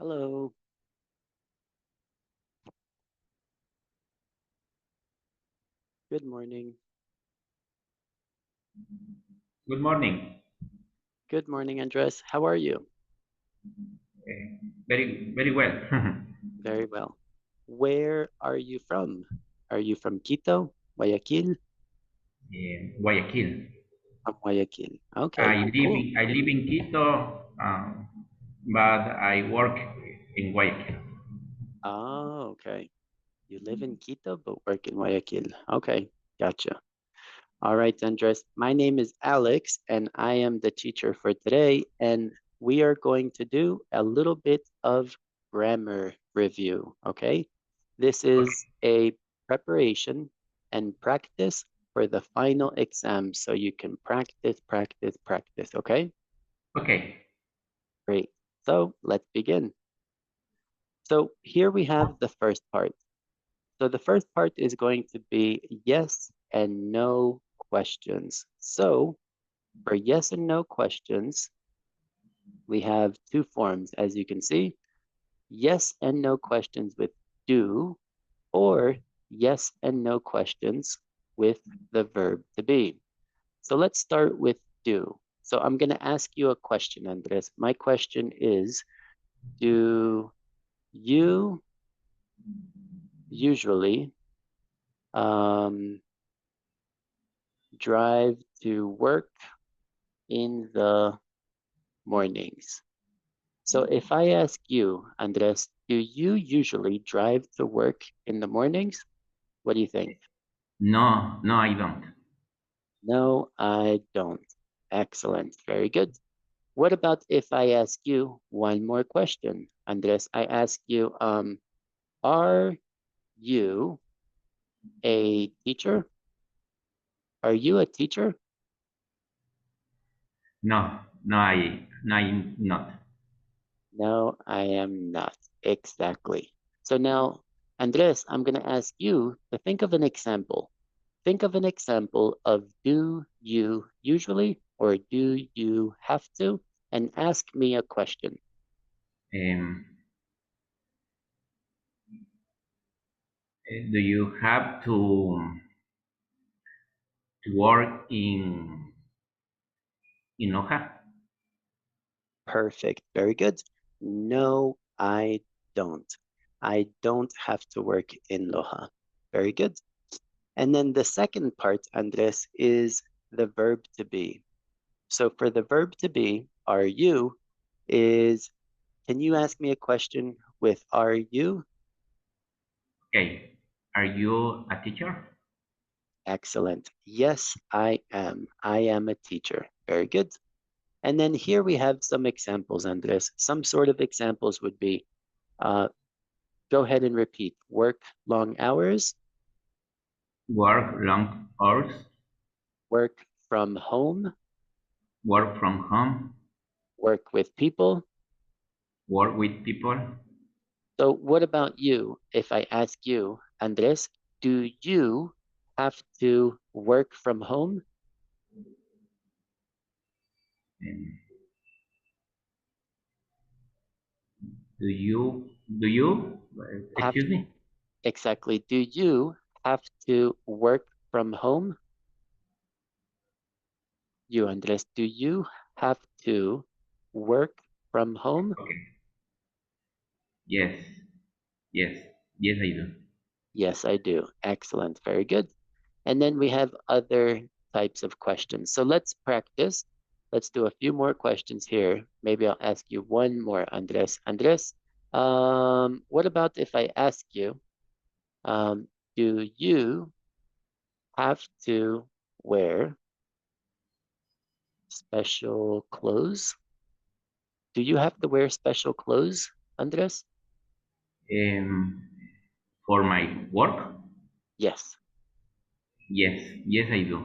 Hello. Good morning. Good morning. Good morning, Andres. How are you? Very well. Very well. Where are you from? Are you from Quito, Guayaquil? Guayaquil. From Guayaquil. I Okay, live cool. in I live in Quito, but I work in Guayaquil. Oh, okay. You live in Quito, but work in Guayaquil. Okay, gotcha. All right, Andres. My name is Alex, and I am the teacher for today. And we are going to do a little bit of grammar review. Okay. This is Okay. a preparation and practice for the final exam. So you can practice, practice, practice. Okay. Okay. Great. So let's begin. So here we have the first part. So the first part is going to be yes and no questions. So for yes and no questions, we have two forms, as you can see. Yes and no questions with do, or yes and no questions with the verb to be. So let's start with do. So I'm going to ask you a question, Andres. My question is, do you usually um, drive to work in the mornings? So if I ask you, Andres, do you usually drive to work in the mornings? What do you think? No, no, I don't. No, I don't. Excellent. Very good. What about if I ask you one more question? Andres, I ask you, are you a teacher? Are you a teacher? No, I'm not. No, I am not. Exactly. So now, Andres, I'm going to ask you to think of an example. Think of an example of do you usually or do you have to? And ask me a question. Um, do you have to work in Loja? Perfect. Very good. No, I don't. I don't have to work in Loja. Very good. And then the second part, Andres, is the verb to be. So for the verb to be, are you is, can you ask me a question with are you? Okay. Are you a teacher? Excellent. Yes, I am. I am a teacher. Very good. And then here we have some examples, Andres. Some sort of examples would be, uh, go ahead and repeat. Work long hours, Work long hours? work from home, Work from home? work with people. Work with people? So what about you? If I ask you, Andres, do you have to work from home? Um, Have excuse me? exactly. Do you have to work from home? You, Andres, do you have to work from home? Okay. Yes, yes, yes, I do. Yes, I do. Excellent. Very good. And then we have other types of questions. So let's practice. Let's do a few more questions here. Maybe I'll ask you one more, Andres. Andres, what about if I ask you, um, do you have to wear special clothes? Do you have to wear special clothes, Andres? Um, for my work, Yes. yes, yes, I do.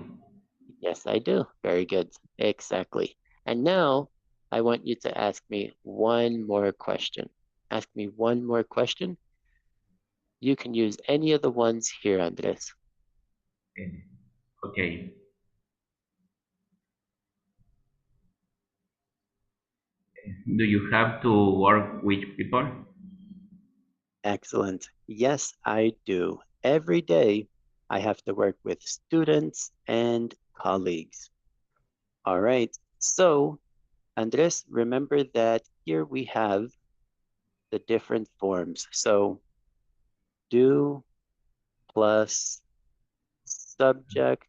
Yes, I do. Very good. Exactly. And now I want you to ask me one more question. Ask me one more question. You can use any of the ones here, Andres. Um, okay. Do you have to work with people? Excellent. Yes, I do. Every day, I have to work with students and colleagues. All right. So, Andres, remember that here we have the different forms. So, do plus subject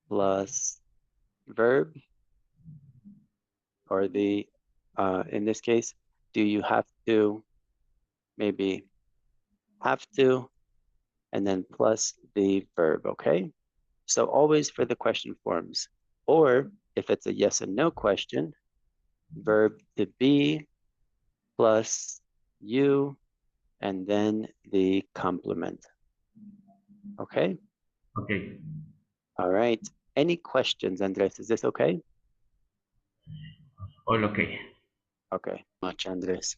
plus verb, or in this case, do you have to, maybe have to, and then plus the verb, okay? So always for the question forms. Or if it's a yes and no question, verb to be plus you, and then the complement. Okay? Okay. All right. Any questions, Andres? Is this okay? All okay. Okay. Much, Andres.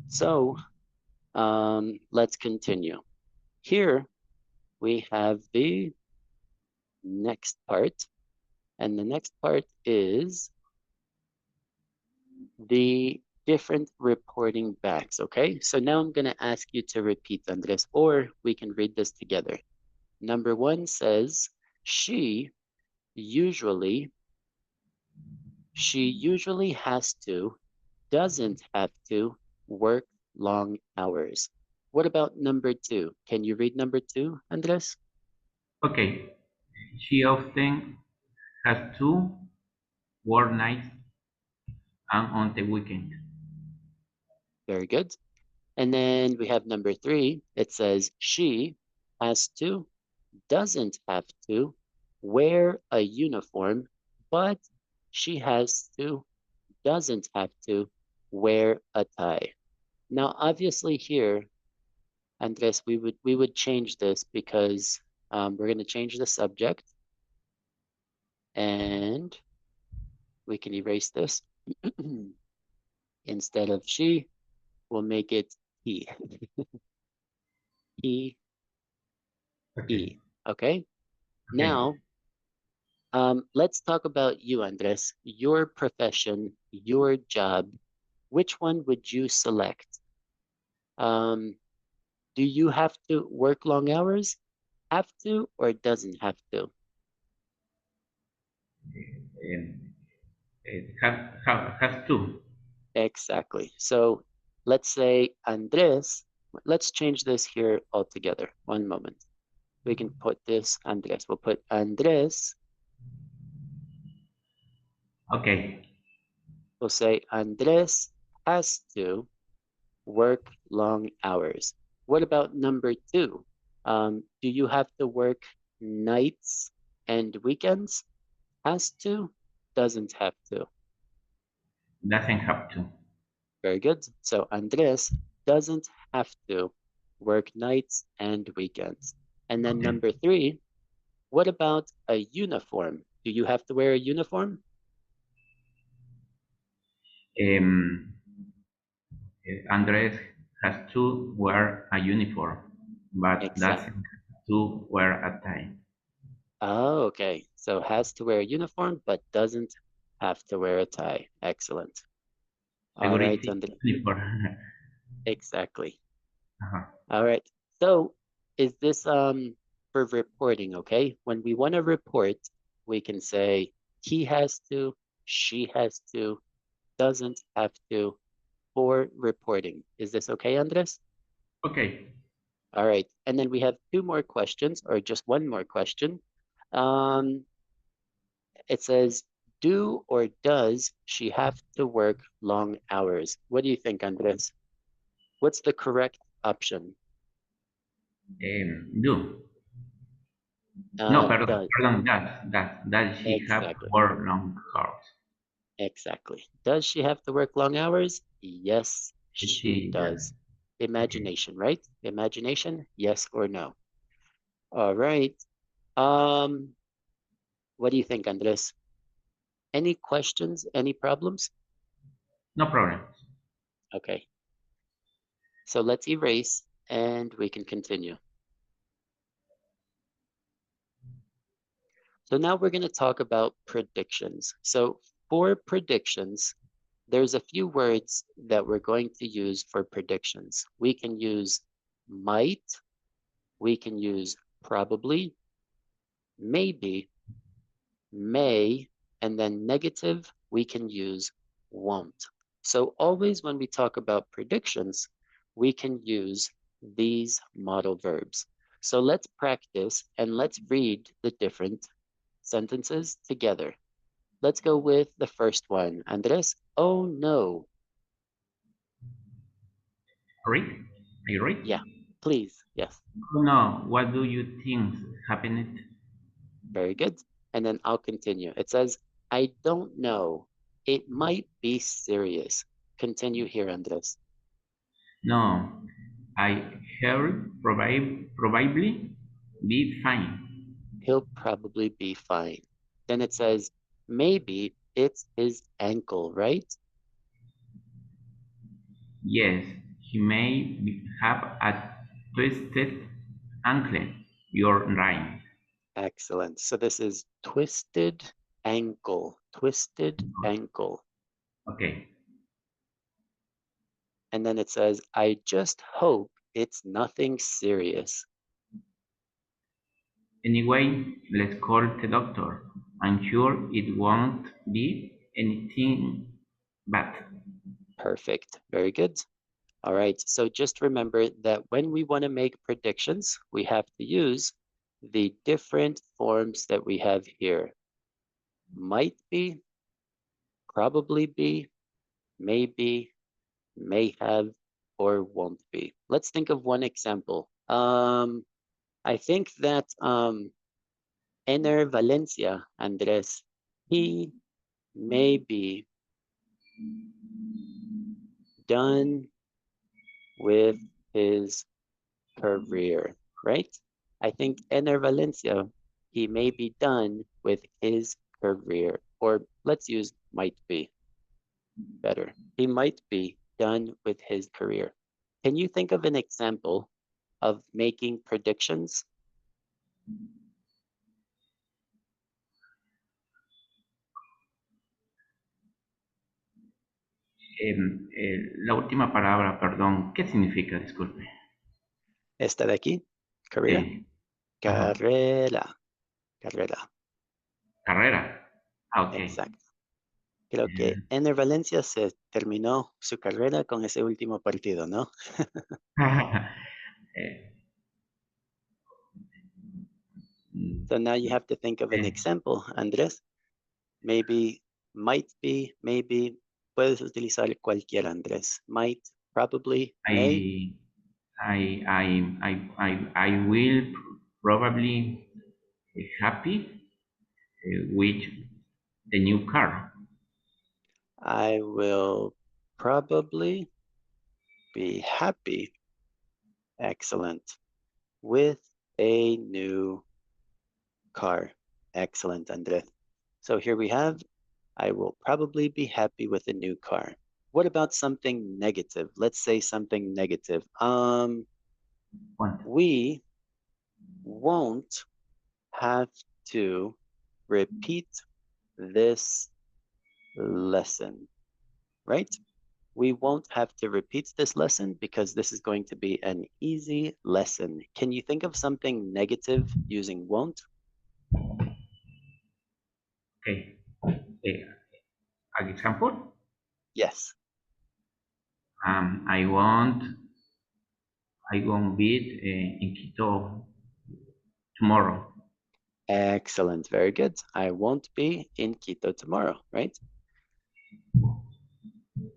So let's continue. Here we have the next part, and the next part is the different reporting backs, okay? So now I'm gonna ask you to repeat, Andres, or we can read this together. Number one says, she usually, she usually has to, doesn't have to work long hours. What about number two? Can you read number two, Andres? Okay. She often has to work nights and on the weekend. Very good. And then we have number three. It says she has to, doesn't have to wear a uniform, but she has to, doesn't have to wear a tie. Now, obviously here, Andres, we would change this because we're going to change the subject, and we can erase this. Instead of she, we'll make it he. He, Okay. he. Okay? Okay. Now, let's talk about you, Andres. Your profession, your job. Which one would you select? Um, do you have to work long hours? Have to or doesn't have to? Um, it has to. Exactly. So let's say Andres, let's change this here altogether. One moment. We can put this Andres. We'll put Andres. Okay. We'll say Andres has to work long hours. What about number two? Do you have to work nights and weekends? Has to, doesn't have to. Doesn't have to. Very good. So Andres doesn't have to work nights and weekends. And then Okay. number three, what about a uniform? Do you have to wear a uniform? Um, Andres has to wear a uniform, but doesn't Exactly. have to wear a tie. Oh, okay. So has to wear a uniform, but doesn't have to wear a tie. Excellent. All right, Security Andres. uniform. Exactly. Uh-huh. All right. So is this for reporting, okay? When we want to report, we can say he has to, she has to, doesn't have to for reporting. Is this okay, Andres? Okay. All right. And then we have two more questions, or just one more question. Um, it says, do or does she have to work long hours? What do you think, Andres? What's the correct option? Do. No, pardon, Does. pardon, that she have to Exactly. work long hours. Exactly. Does she have to work long hours? Yes, she She, yeah. does. Okay. Imagination, right? Imagination, yes or no? All right. Um, what do you think, Andres? Any questions? Any problems? No problem. Okay. So let's erase and we can continue. So now we're going to talk about predictions. So for predictions, there's a few words that we're going to use for predictions. We can use might, we can use probably, maybe, may, and then negative, we can use won't. So always when we talk about predictions, we can use these modal verbs. So let's practice and let's read the different sentences together. Let's go with the first one. Andres, oh no. Read? Are you read? Yeah, please. Yes, Oh no, what do you think happened? very good. And then I'll continue. It says, I don't know. It might be serious. Continue here, Andres. No, I heard probably be fine. He'll probably be fine. Then it says, maybe it's his ankle, right? Yes, he may have a twisted ankle. You're right. Excellent. So this is twisted ankle, twisted ankle. Okay. And then it says, I just hope it's nothing serious. Anyway, let's call the doctor. I'm sure it won't be anything bad. Perfect. Very good. All right. So just remember that when we want to make predictions, we have to use the different forms that we have here. Might be, probably be, maybe, may have, or won't be. Let's think of one example. I think that Ener Valencia, Andres, he may be done with his career, right? I think Ener Valencia, he may be done with his career, or let's use might be better. He might be done with his career. Can you think of an example of making predictions? La última palabra, perdón, ¿qué significa? Disculpe. Esta de aquí, career, Sí. Ajá. carrera, carrera, Carrera. Ah, ok. exacto. Creo que Ener Valencia se terminó su carrera con ese último partido, ¿no? Eh, So now you have to think of an eh, example, Andrés. Maybe, might be, maybe. Puedes utilizar cualquiera, Andrés. Might, probably, may. I, I will probably happy with the new car. I will probably be happy, excellent, with a new car. Excellent, Andrés. So here we have, I will probably be happy with a new car. What about something negative? Let's say something negative. ¿Cuánto? We won't have to repeat this lesson, right? We won't have to repeat this lesson because this is going to be an easy lesson. Can you think of something negative using won't? Okay. An example? Yes. I won't be in Quito tomorrow. Excellent. Very good. I won't be in Quito tomorrow, right?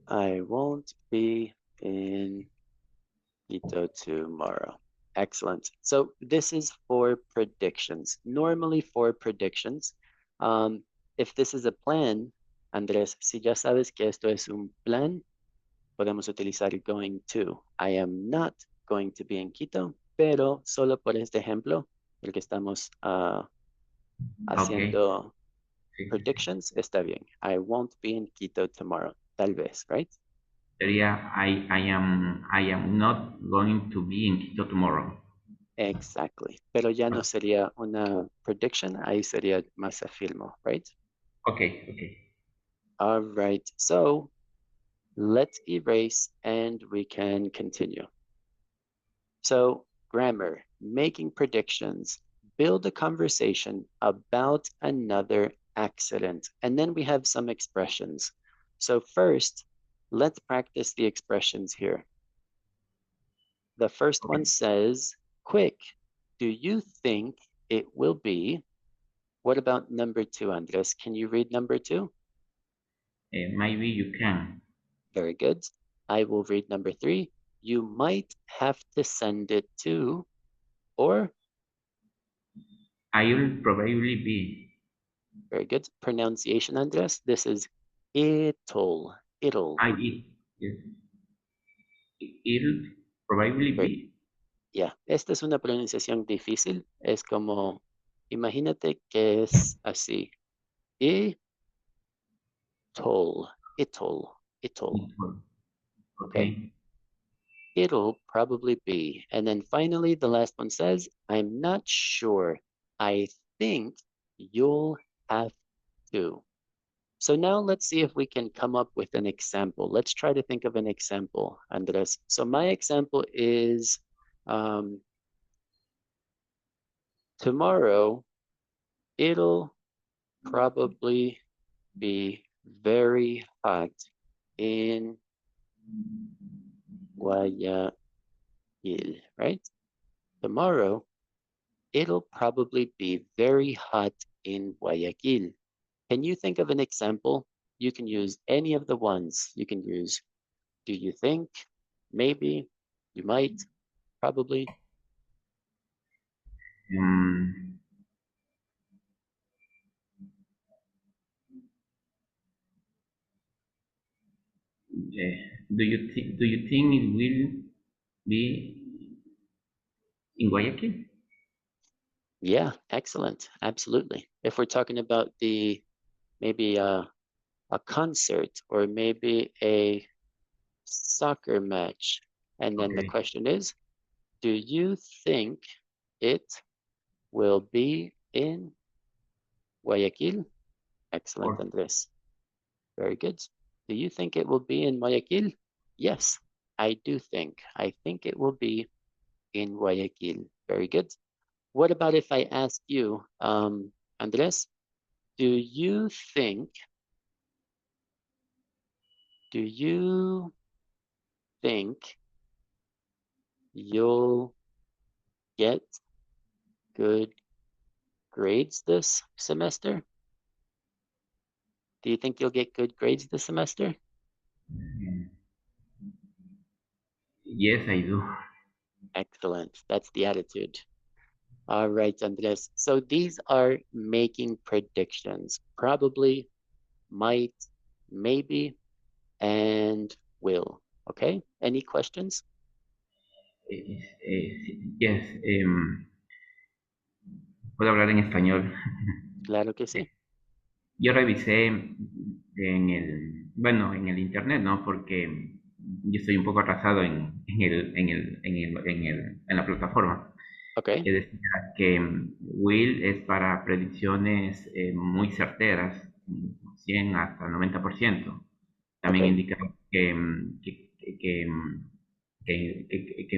I won't be in Quito tomorrow. Excellent. So this is for predictions. Normally for predictions, if this is a plan, Andrés, si ya sabes que esto es un plan, podemos utilizar going to. I am not going to be in Quito, pero solo por este ejemplo, el que estamos Okay. haciendo Sí, sí, sí. predictions, está bien. I won't be in Quito tomorrow. Tal vez, right? Sería I am not going to be in Quito tomorrow. Exactly. Pero ya no sería una prediction, ahí sería más afirmo, right? Okay, okay. All right, so let's erase and we can continue. So grammar, making predictions, build a conversation about another accident. And then we have some expressions. So first, let's practice the expressions here. The first one Okay. says, quick, do you think it will be? What about number two, Andres? Can you read number two? Maybe you can. Very good. I will read number three. You might have to send it to, or, I'll probably be. very good. Pronunciation, Andres. This is it'll, it'll. I it. Yes. It'll probably Ver- be. Ya, esta es una pronunciación difícil. Es como, imagínate que es así. It'll, it'll. It will. Okay. Okay. It'll probably be. And then finally, the last one says, I'm not sure. I think you'll have to. So now let's see if we can come up with an example. Let's try to think of an example, Andres. So my example is um, tomorrow, it'll probably be very hot in Guayaquil, right? Tomorrow, it'll probably be very hot in Guayaquil. Can you think of an example? You can use any of the ones. You can use, do you think? Maybe, you might, probably. Um, do you think it will be in Guayaquil? Yeah, excellent. Absolutely. If we're talking about the maybe a concert or maybe a soccer match, and then the Okay. question is, do you think it will be in Guayaquil? Excellent, Or Andres. Very good. Do you think it will be in Guayaquil? Yes, I do think. I think it will be in Guayaquil. Very good. What about if I ask you, Andres, do you think, do you think you'll get good grades this semester? Do you think you'll get good grades this semester? um, yes, I do. Excellent. That's the attitude. All right, Andres. So these are making predictions. Probably, might, maybe, and will. Okay? Any questions? Yes. Puedo hablar en español. Claro que sí. Yo revisé en en el internet, ¿no? Porque yo estoy un poco atrasado en la plataforma. Okay, Que decía que Will es para predicciones muy certeras, 100 hasta 90%. También okay, indica que,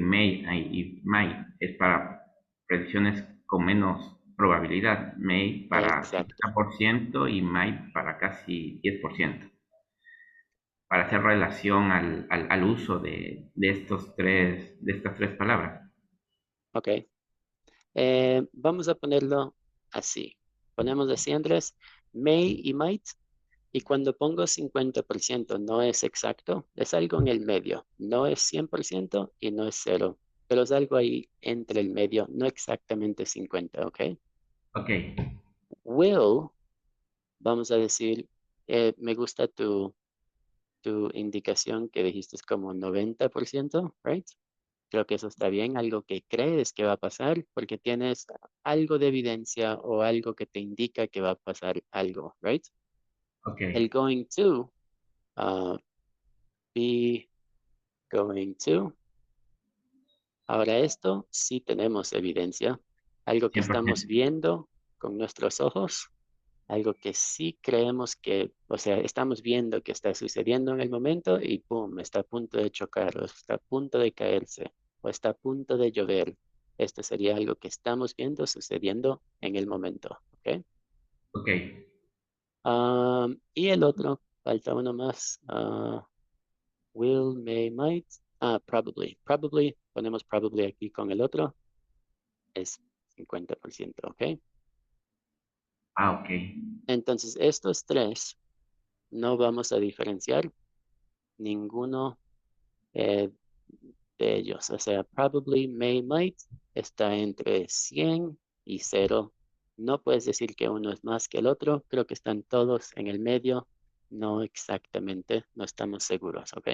May y May es para predicciones con menos probabilidad. May para exacto. 50% y May para casi 10%. Para hacer relación al uso de estas tres palabras. Okay. Vamos a ponerlo así. Ponemos así, Andrés, may y might. Y cuando pongo 50% no es exacto, es algo en el medio. No es 100% y no es cero, pero es algo ahí entre el medio, no exactamente 50, ¿ok? Ok, Will, vamos a decir, me gusta tu indicación que dijiste es como 90%, ¿right? Creo que eso está bien, algo que crees que va a pasar porque tienes algo de evidencia o algo que te indica que va a pasar algo, ¿right? ok, El going to, uh, be going to. Ahora esto sí tenemos evidencia, algo que estamos 100%. viendo con nuestros ojos. Algo que sí creemos que, o sea, estamos viendo que está sucediendo en el momento y pum, está a punto de chocar, o está a punto de caerse, o está a punto de llover. Esto sería algo que estamos viendo sucediendo en el momento, ¿ok? Ok, Y el otro, falta uno más. Will, may, might. Probably. Probably, ponemos probably aquí con el otro, es 50%, ¿ok? ok. Entonces, estos tres no vamos a diferenciar ninguno eh, de ellos. O sea, probably, may, might está entre 100 y 0. No puedes decir que uno es más que el otro. Creo que están todos en el medio. No exactamente, no estamos seguros, ¿ok?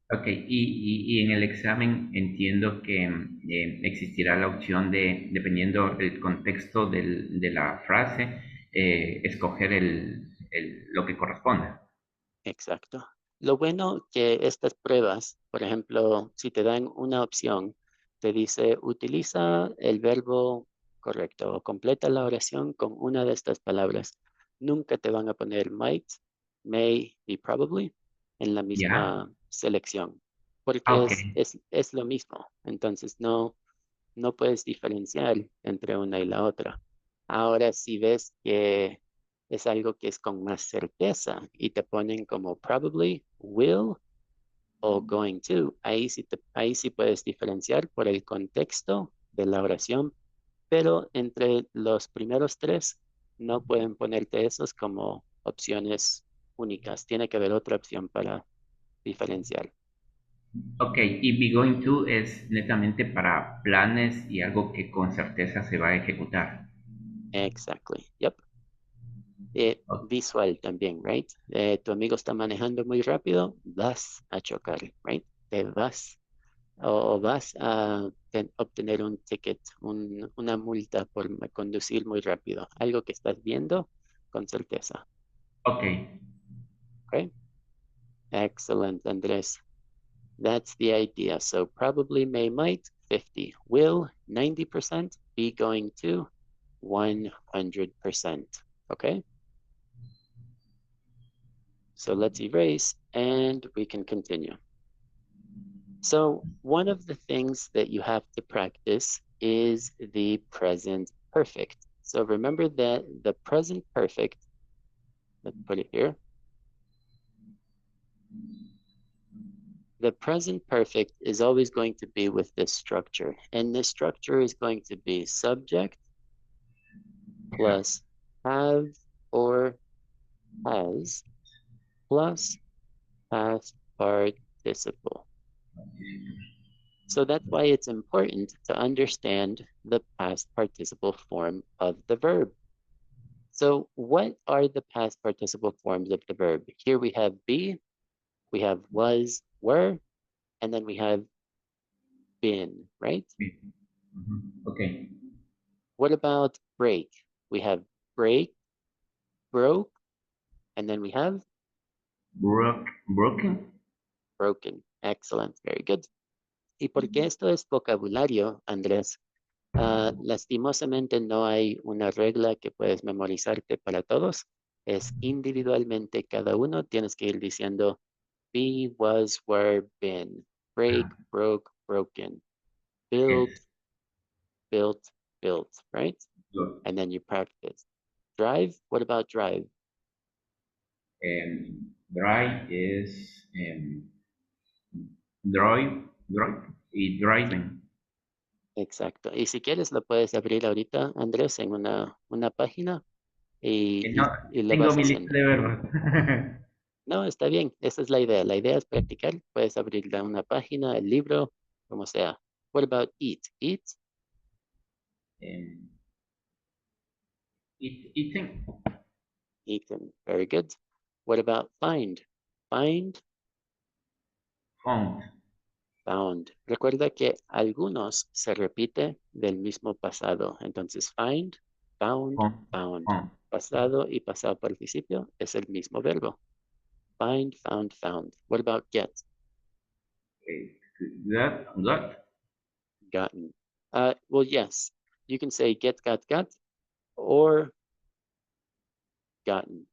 Ok, y en el examen entiendo que existirá la opción de, dependiendo del contexto de la frase, escoger lo que corresponda. Exacto. Lo bueno que estas pruebas, por ejemplo, si te dan una opción, te dice utiliza el verbo correcto o completa la oración con una de estas palabras. Nunca te van a poner might, may y probably en la ¿Ya? misma selección, Ah, porque ok, es lo mismo. Entonces no puedes diferenciar entre una y la otra. Ahora, si ves que es algo que es con más certeza y te ponen como probably, will o going to, ahí sí puedes diferenciar por el contexto de la oración, pero entre los primeros tres no pueden ponerte esos como opciones únicas. Tiene que haber otra opción para diferenciar. ok. Y be going to es netamente para planes y algo que con certeza se va a ejecutar. Exactly. Yep. O- Visual también, right? Tu amigo está manejando muy rápido, vas a chocar, right? Te vas o vas a obtener un ticket, una multa por conducir muy rápido. Algo que estás viendo con certeza, ok, okay? Excellent, Andrés. That's the idea. So probably, may, might, 50. Will, 90%. Be going to, 100%. Okay? So let's erase and we can continue. So one of the things that you have to practice is the present perfect. So remember that the present perfect, let's put it here. The present perfect is always going to be with this structure. And this structure is going to be subject plus have or has plus past participle. So that's why it's important to understand the past participle form of the verb. So what are the past participle forms of the verb? Here we have be, we have was, were, and then we have been, right? bien. Ujú, ok. What about break? We have break, broke, and then we have Broken. broken. Excellent, very good. Y porque esto es vocabulario, Andrés, lastimosamente no hay una regla que puedes memorizarte para todos. Es individualmente cada uno. Tienes que ir diciendo be, was, were, been, break, broke, broken, build, Es built, built, right? lo- And then you practice. Drive, what about drive? dry es drive y driving. Exacto. Y si quieres, lo puedes abrir ahorita, Andrés, en una página No, y lo tengo vas mi lista haciendo. de verbos. No, está bien. Esa es la idea. La idea es practicar. Puedes abrirla una página, el libro, como sea. What about eat? Eat, Em, eating, eaten. Very good. What about find? Find, found, found. Recuerda que algunos se repite del mismo pasado. Entonces, find, found, found, found. found. Pasado y pasado participio es el mismo verbo. Find, found, found. What about get? Eh, got, Gotten. Well, yes. You can say get, got, or gotten.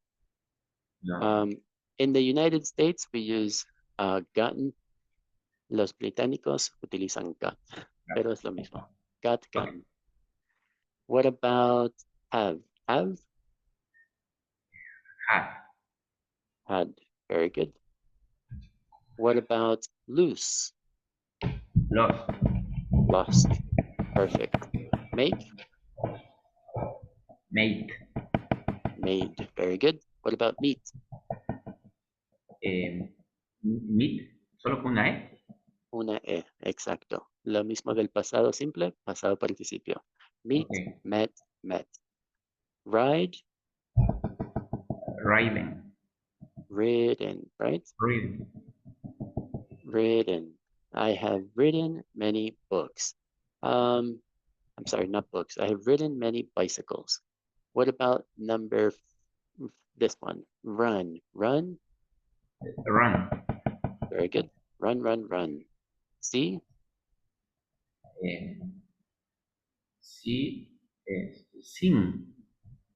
No. In the United States, we use gotten. Los británicos utilizan got, pero es lo mismo. Got, Okay. gotten. What about have? Have, Had. had. Very good. What about lose? Lost. Lost. Perfect. Make? Made. Made. Very good. What about meet? Meet. Solo con una E. Una E. Exacto. Lo mismo del pasado simple, pasado participio. Meet, Okay. met, met. Ride, Riding. ridden, right? Reading. Ridden. I have written many books. I'm sorry, not books. I have ridden many bicycles. What about this one? Run, run. Run. Very good. Run, run, run. See, Eh, see. Sing.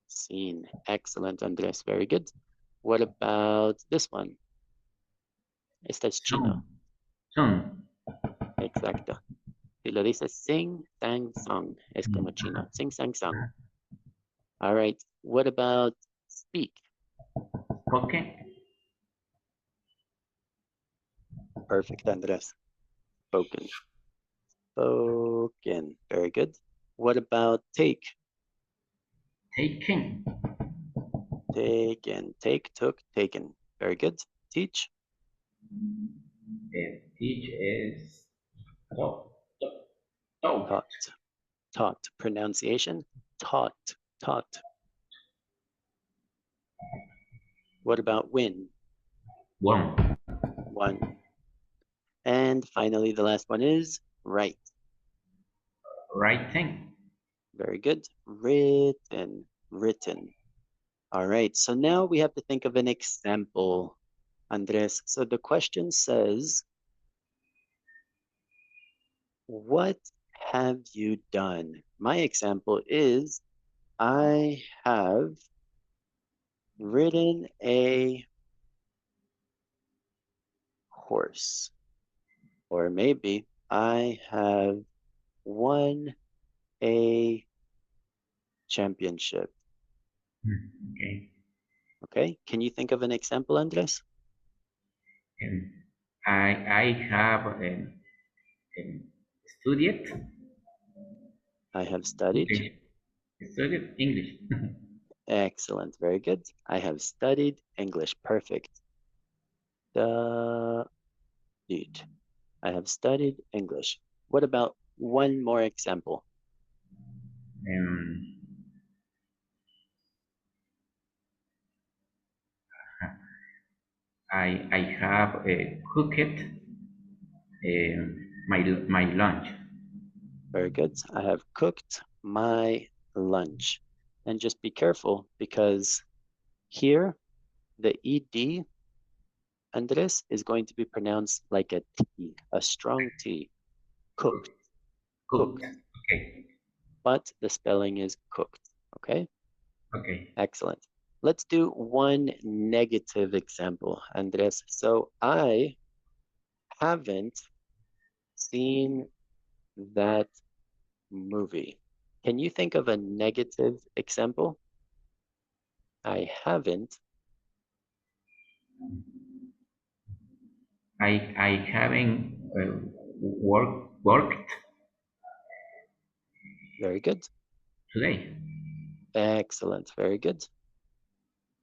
seen. Excellent, Andres. Very good. What about this one? Este es chino. Song. Song. Exacto. Si lo dices sing, sang, song, es como chino. Ajá. Sing, sang, song. All right. What about speak? Okay. Perfect, Andres. Spoken. Spoken. Very good. What about take? Taking. Taken. Take, took, taken. Very good. Teach? Teach is taught. Taught. Taught. Taught. Pronunciation? Taught. Taught. What about win? One. Won. And finally, the last one is write. Writing. Very good. Written. Written. All right. So now we have to think of an example, Andres. So the question says, what have you done? My example is, I have ridden a horse. Or maybe I have won a championship. Okay. Okay. Can you think of an example, Andres? Um, I have studied I have studied. English. Studied English. Excellent. Very good. I have studied English. Perfect. Studied. I have studied English. What about one more example? um, I have cooked my lunch. Very good. I have cooked my lunch. And just be careful because here the ED, Andres, is going to be pronounced like a T, a strong T. Cooked, Cooked. cooked. Okay. But the spelling is cooked. Okay? Okay. Excellent. Let's do one negative example, Andres. So I haven't seen that movie. Can you think of a negative example? I haven't. I haven't worked Very good. today. Excellent. Very good.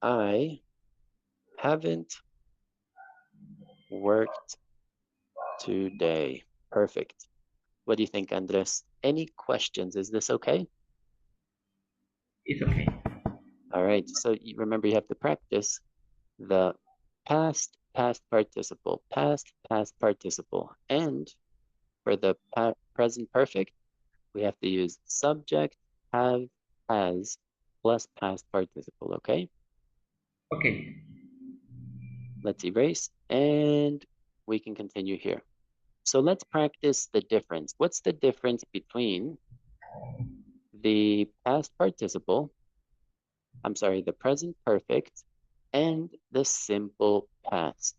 I haven't worked today. Perfect. What do you think, Andres? Any questions? Is this okay? It's okay. All right. So you remember you have to practice the past participle, past participle. And for the present perfect, we have to use subject, have, has, plus past participle, okay? Okay. Let's erase, and we can continue here. So let's practice the difference. What's the difference between the past participle, the present perfect and the simple past.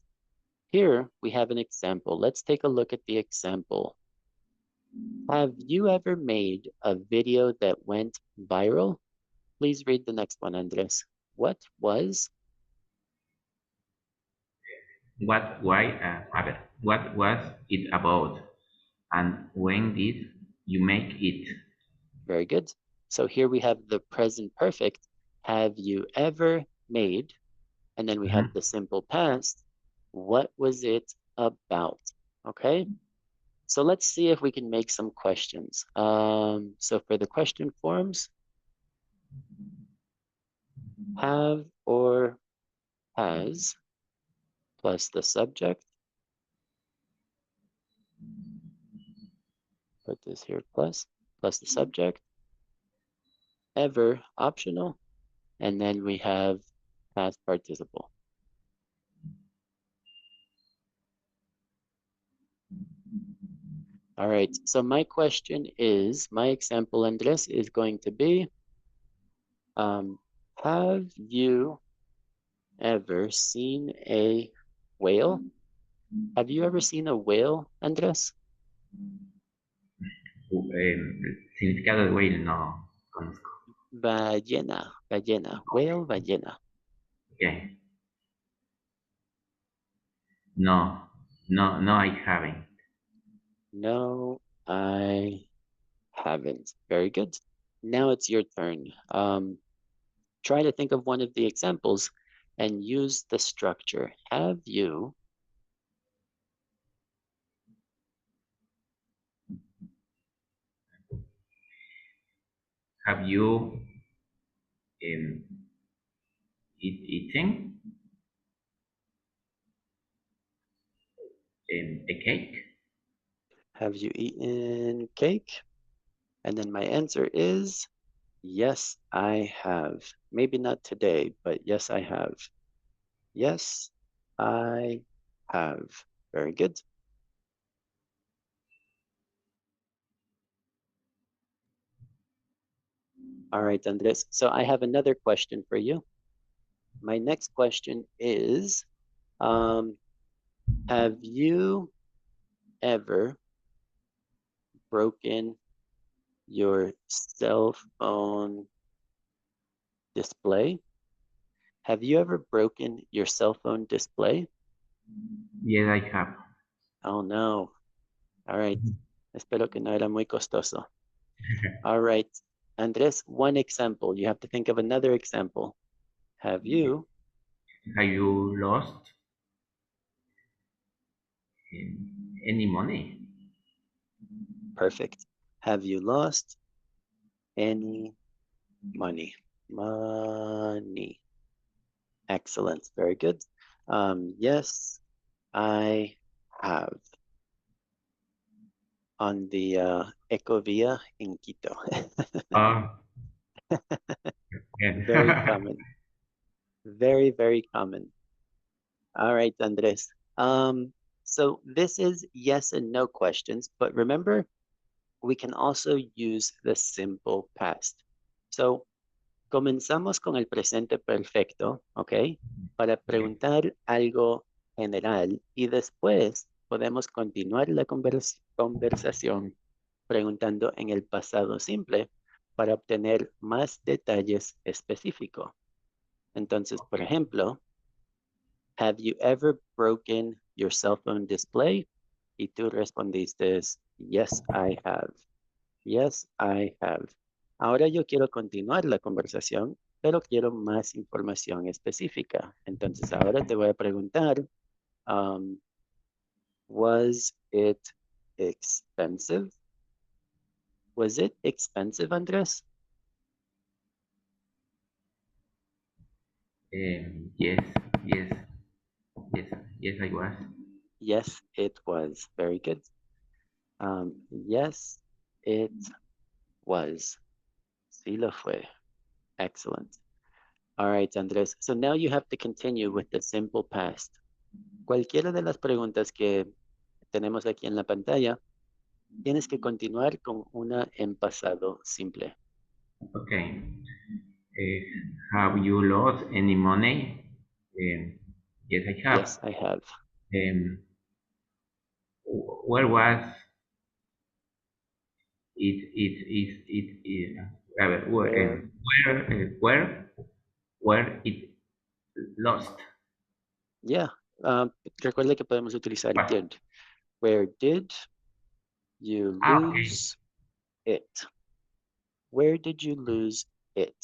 Here we have an example. Let's take a look at the example. Have you ever made a video that went viral? Please read the next one, Andres. What was? What, why, a ver, what was it about? And when did you make it? Very good. So here we have the present perfect. Have you ever made? And then we have Mhm. the simple past. What was it about? Okay. So let's see if we can make some questions. So for the question forms, have or has plus the subject. Put this here plus the subject. Ever optional. And then we have past participle. All right, so my question is, my example, Andres, is going to be, have you ever seen a whale? Have you ever seen a whale, Andres? Significado de whale no conozco. Whale, ballena. Okay. No, no, no, I haven't. No, I haven't. Very good. Now it's your turn. Try to think of one of the examples and use the structure. Have you? Have you um, eaten a cake? Have you eaten cake? And then my answer is yes, I have. Maybe not today, but yes, I have. Yes, I have. Very good. All right, Andres. So I have another question for you. My next question is, have you ever broken your cell phone display? Have you ever broken your cell phone display? Yes, I have. Oh no. All right. Espero que no era muy costoso. All right. Andres, one example. You have to think of another example. Have you? Have you lost any money? Perfect. Have you lost any money? Money. Excellent. Very good. Yes, I have on the Ecovia in Quito. Oh, Very yeah. common. Very, very common. All right, Andres. So this is yes and no questions, but remember, we can also use the simple past. So comenzamos con el presente perfecto, ¿ok? Para Okay. preguntar algo general y después podemos continuar la conversación preguntando en el pasado simple para obtener más detalles específicos. Entonces, por Okay. ejemplo, have you ever broken your cell phone display? Y tú respondiste, yes, I have. Yes, I have. Ahora yo quiero continuar la conversación, pero quiero más información específica. Entonces ahora te voy a preguntar, um, was it expensive? Was it expensive, Andres? Yes, yes, yes, yes, I was. Yes, it was. Very good. Yes, it was. Sí lo fue. Excellent. All right, Andres. So now you have to continue with the simple past. Cualquiera de las preguntas que tenemos aquí en la pantalla, tienes que continuar con una en pasado simple. Okay. Eh, have you lost any money? Yes, I have. Yes, I have. Um, where was a ver, Where, where it lost? yeah. Recuerde que podemos utilizar What? did. Where did you Ah, okay. lose it? Where did you lose it?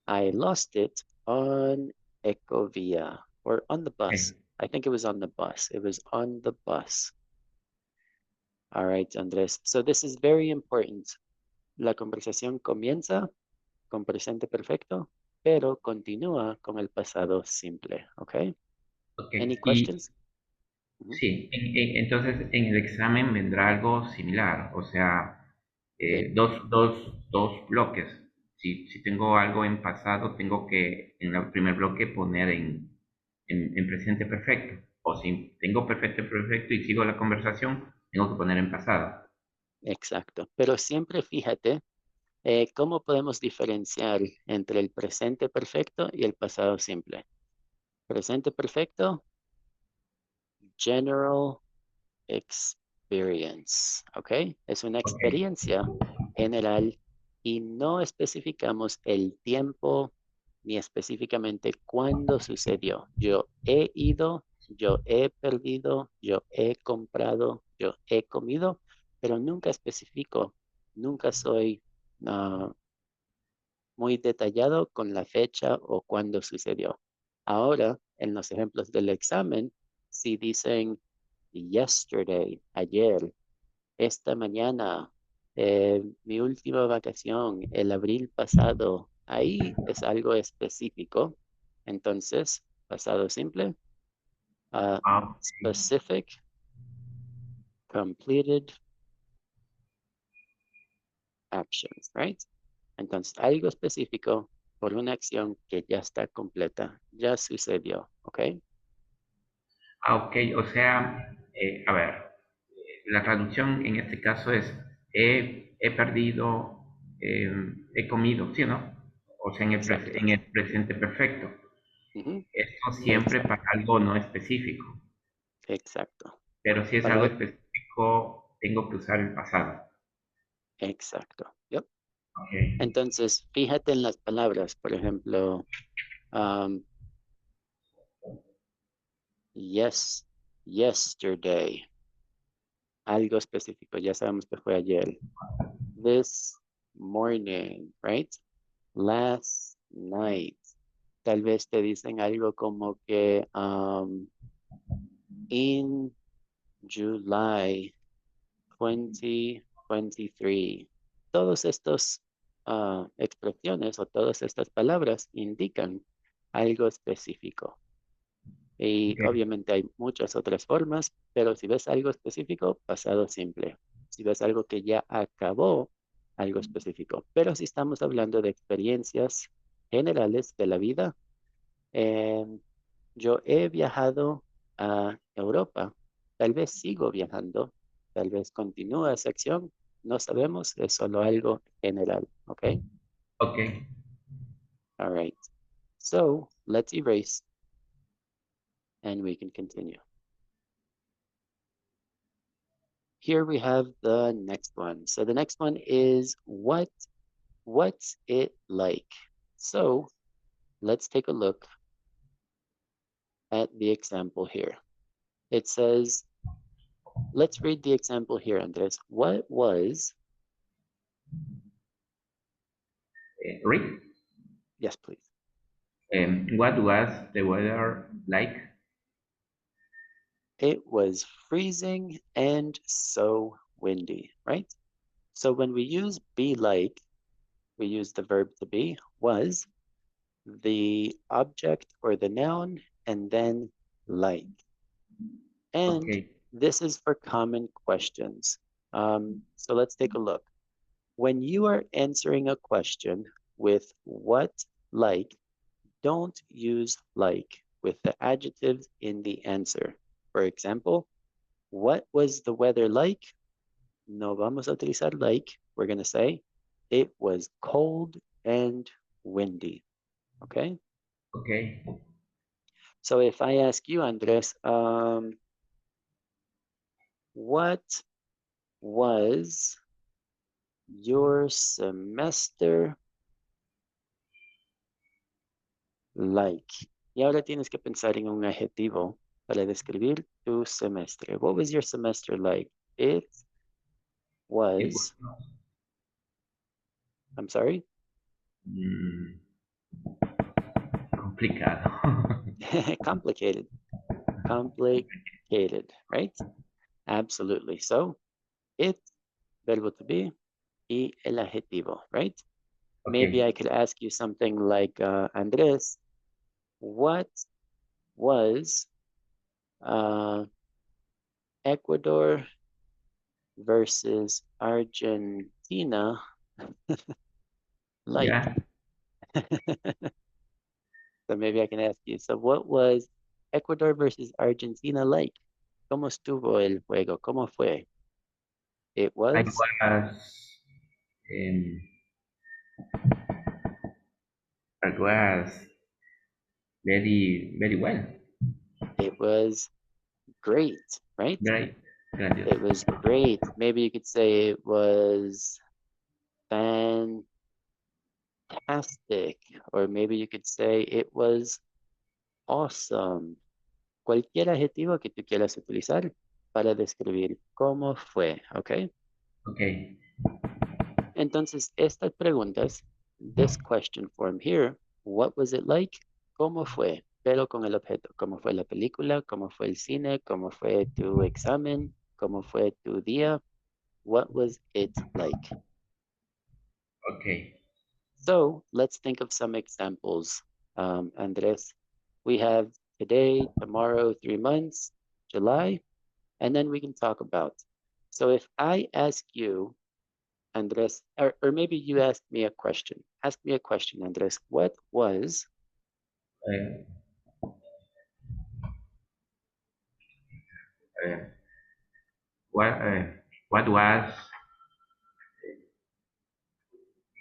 I lost it on Ecovia or on the bus. Okay. I think it was on the bus. It was on the bus. All right, Andrés. So this is very important. La conversación comienza con presente perfecto, pero continúa con el pasado simple. Okay? Any Okay. Y questions? Mhm. sí, entonces en el examen vendrá algo similar, o sea, Good. dos bloques. Si tengo algo en pasado, tengo que en el primer bloque poner en presente perfecto. O si tengo perfecto perfecto y sigo la conversación, tengo que poner en pasado. Exacto. Pero siempre fíjate cómo podemos diferenciar entre el presente perfecto y el pasado simple. Presente perfecto, general experience, ¿ok? Es una Ok. experiencia general y no especificamos el tiempo ni específicamente cuándo sucedió. Yo he ido, yo he perdido, yo he comprado, yo he comido, pero nunca especifico, nunca soy muy detallado con la fecha o cuándo sucedió. Ahora, en los ejemplos del examen, si dicen yesterday, ayer, esta mañana, mi última vacación, el abril pasado, ahí es algo específico. Entonces, pasado simple, Ah, specific, completed actions, right? Entonces, algo específico por una acción que ya está completa, ya sucedió, ¿ok? ok, o sea, a ver, la traducción en este caso es he perdido, he comido, ¿sí o no? O sea, Exacto. en el presente perfecto. Ujú. Esto siempre para Exacto. algo no específico, Exacto. pero si es algo Para, específico, tengo que usar el pasado. exacto. Yep. Ok. Entonces, fíjate en las palabras, por ejemplo, um, yes, yesterday, algo específico, ya sabemos que fue ayer. This morning, right? Last night. Tal vez te dicen algo como que in July 2023. Todos estos expresiones o todas estas palabras indican algo específico. Y Ok. obviamente hay muchas otras formas, pero si ves algo específico, pasado simple. Si ves algo que ya acabó, algo específico. Pero si estamos hablando de experiencias generales de la vida, eh, yo he viajado a Europa, tal vez sigo viajando, tal vez continúa esa acción, no sabemos, es solo algo general, ¿ok? Ok. All right. So let's erase and we can continue. Here we have the next one. So the next one is what's it like? So let's take a look at the example here. It says, let's read the example here, Andres. What was, Rick, yes, please. what was the weather like? It was freezing and so windy, right? So when we use be like, we use the verb to be, was, the object or the noun, and then like. And Ok. this is for common questions. So let's take a look. When you are answering a question with what, like, don't use like with the adjectives in the answer. For example, what was the weather like? No vamos a utilizar like. We're going to say it was cold and windy. Okay? Okay. So if I ask you, Andres, what was your semester like? Y ahora tienes que pensar en un adjetivo para describir tu semestre. What was your semester like? It It was was, I'm sorry? mm, complicado. Complicated. Complicated, right? Absolutely. So, it, verbo to be, y el adjetivo, right? Maybe I Okay. could ask you something like, Andres, what was Ecuador versus Argentina like? Yeah. So maybe I can ask you, so what was Ecuador versus Argentina like? ¿Cómo estuvo el juego? ¿Cómo fue? It I was, was um, I was very well. it was great, right? Very It grandioso. was great. Maybe you could say it was fantastic, or maybe you could say it was awesome. Cualquier adjetivo que tú quieras utilizar para describir cómo fue, ¿ok? Okay. Entonces, estas preguntas, this question form here, what was it like? ¿Cómo fue? Pero con el objeto, ¿cómo fue la película? ¿Cómo fue el cine? ¿Cómo fue tu examen? ¿Cómo fue tu día? What was it like? Okay. So let's think of some examples, Andres. We have today, tomorrow, 3 months, July, and then we can talk about. So if I ask you, Andres, or maybe you ask me a question. Ask me a question, Andres. What was Uh, uh, what uh, what was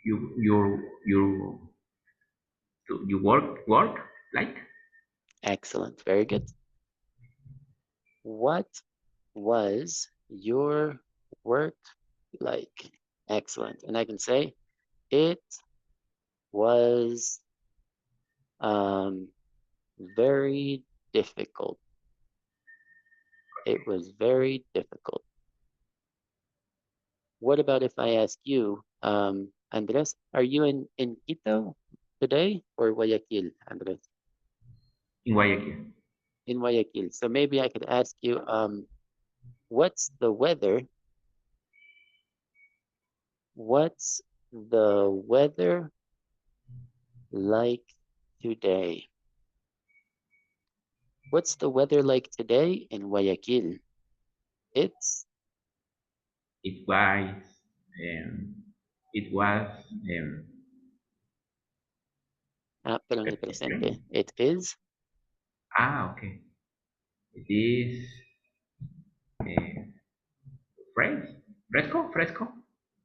your you work like? excellent? Very good. What was your work like? Excellent. And I can say it was um, very difficult. It was very difficult. What about if I ask you, Andres, are you in Quito today or Guayaquil, Andres? In Guayaquil. In Guayaquil. So maybe I could ask you, what's the weather? What's the weather like today? What's the weather like today in Guayaquil? It's, It was um, it was um, pero en el presente, it is okay. It is uh, fresh,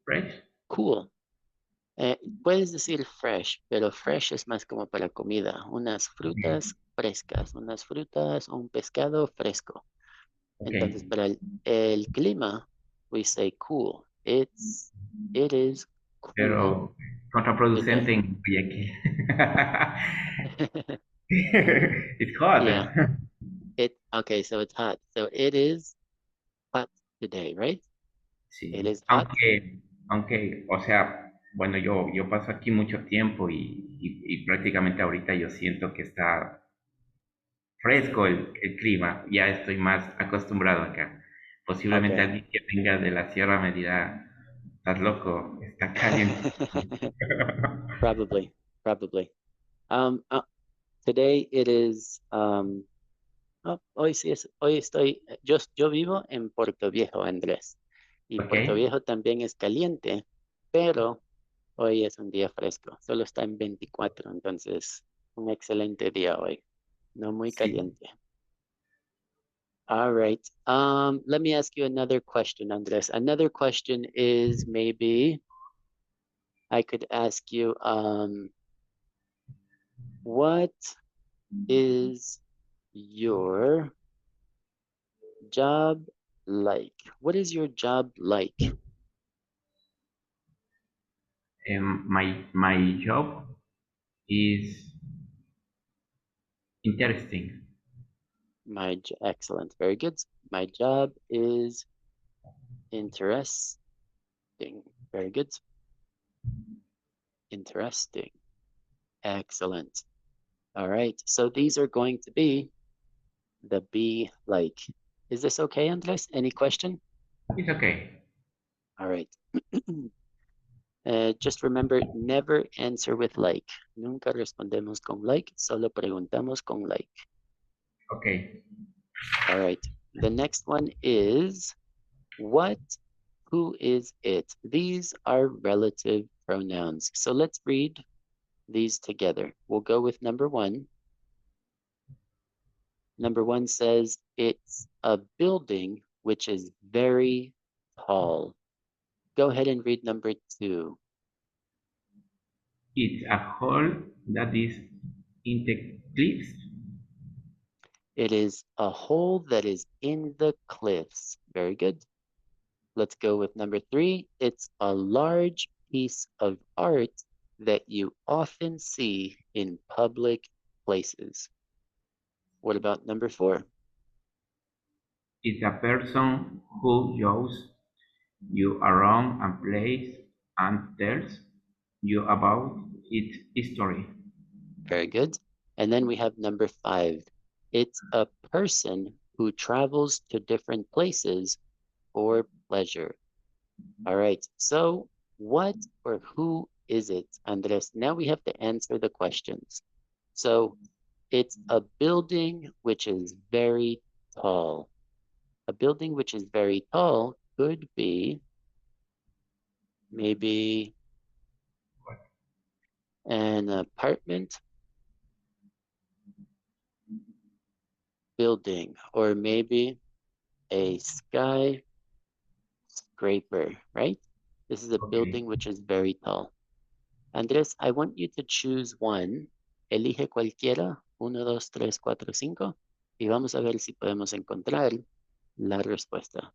fresh. cool. Puedes decir fresh, pero fresh es más como para comida. Unas Okay. frutas frescas, unas frutas o un pescado fresco. Entonces, Okay. para el clima, we say cool. It is cool Pero contraproducente today. en Guayaquil. It's hot. Yeah, okay, so it's hot. So it is hot today, right? It Sí. is hot. Aunque, o sea, bueno, yo paso aquí mucho tiempo y prácticamente ahorita yo siento que está fresco el clima, ya estoy más acostumbrado acá. Posiblemente Okay. alguien que venga de la sierra me dirá, estás loco, está caliente. Probably, probably. Today it is, hoy sí es, hoy estoy, yo vivo en Puerto Viejo, Andrés, y ¿Ok? Puerto Viejo también es caliente, pero hoy es un día fresco, solo está en 24, entonces un excelente día hoy, no muy Sí. caliente. All right. Let me ask you another question, Andres. Another question is maybe I could ask you, What is your job like? What is your job like? My job is interesting. Excellent, very good. My job is interesting. Very good. Interesting. Excellent. All right. So these are going to be the be like. Is this okay, Andres? Any question? It's okay. All right. Just remember, never answer with like. Nunca respondemos con like, solo preguntamos con like. Okay. All right. The next one is what, who is it? These are relative pronouns. So let's read these together. We'll go with number one. Number one says it's a building which is very tall. Go ahead and read number two. It's a hole that is in the cliffs. It is a hole that is in the cliffs. Very good. Let's go with number three. It's a large piece of art that you often see in public places. What about number four? It's a person who shows you around a place and tells you about its history. Very good. And then we have number five. It's a person who travels to different places for pleasure. All right. So what or who is it, Andres? Now we have to answer the questions. So it's a building which is very tall. A building which is very tall could be maybe an apartment building, or maybe a skyscraper, right? This is a Okay. building which is very tall. Andres, I want you to choose one. Elige cualquiera, 1, 2, 3, 4, 5, y vamos a ver si podemos encontrar la respuesta.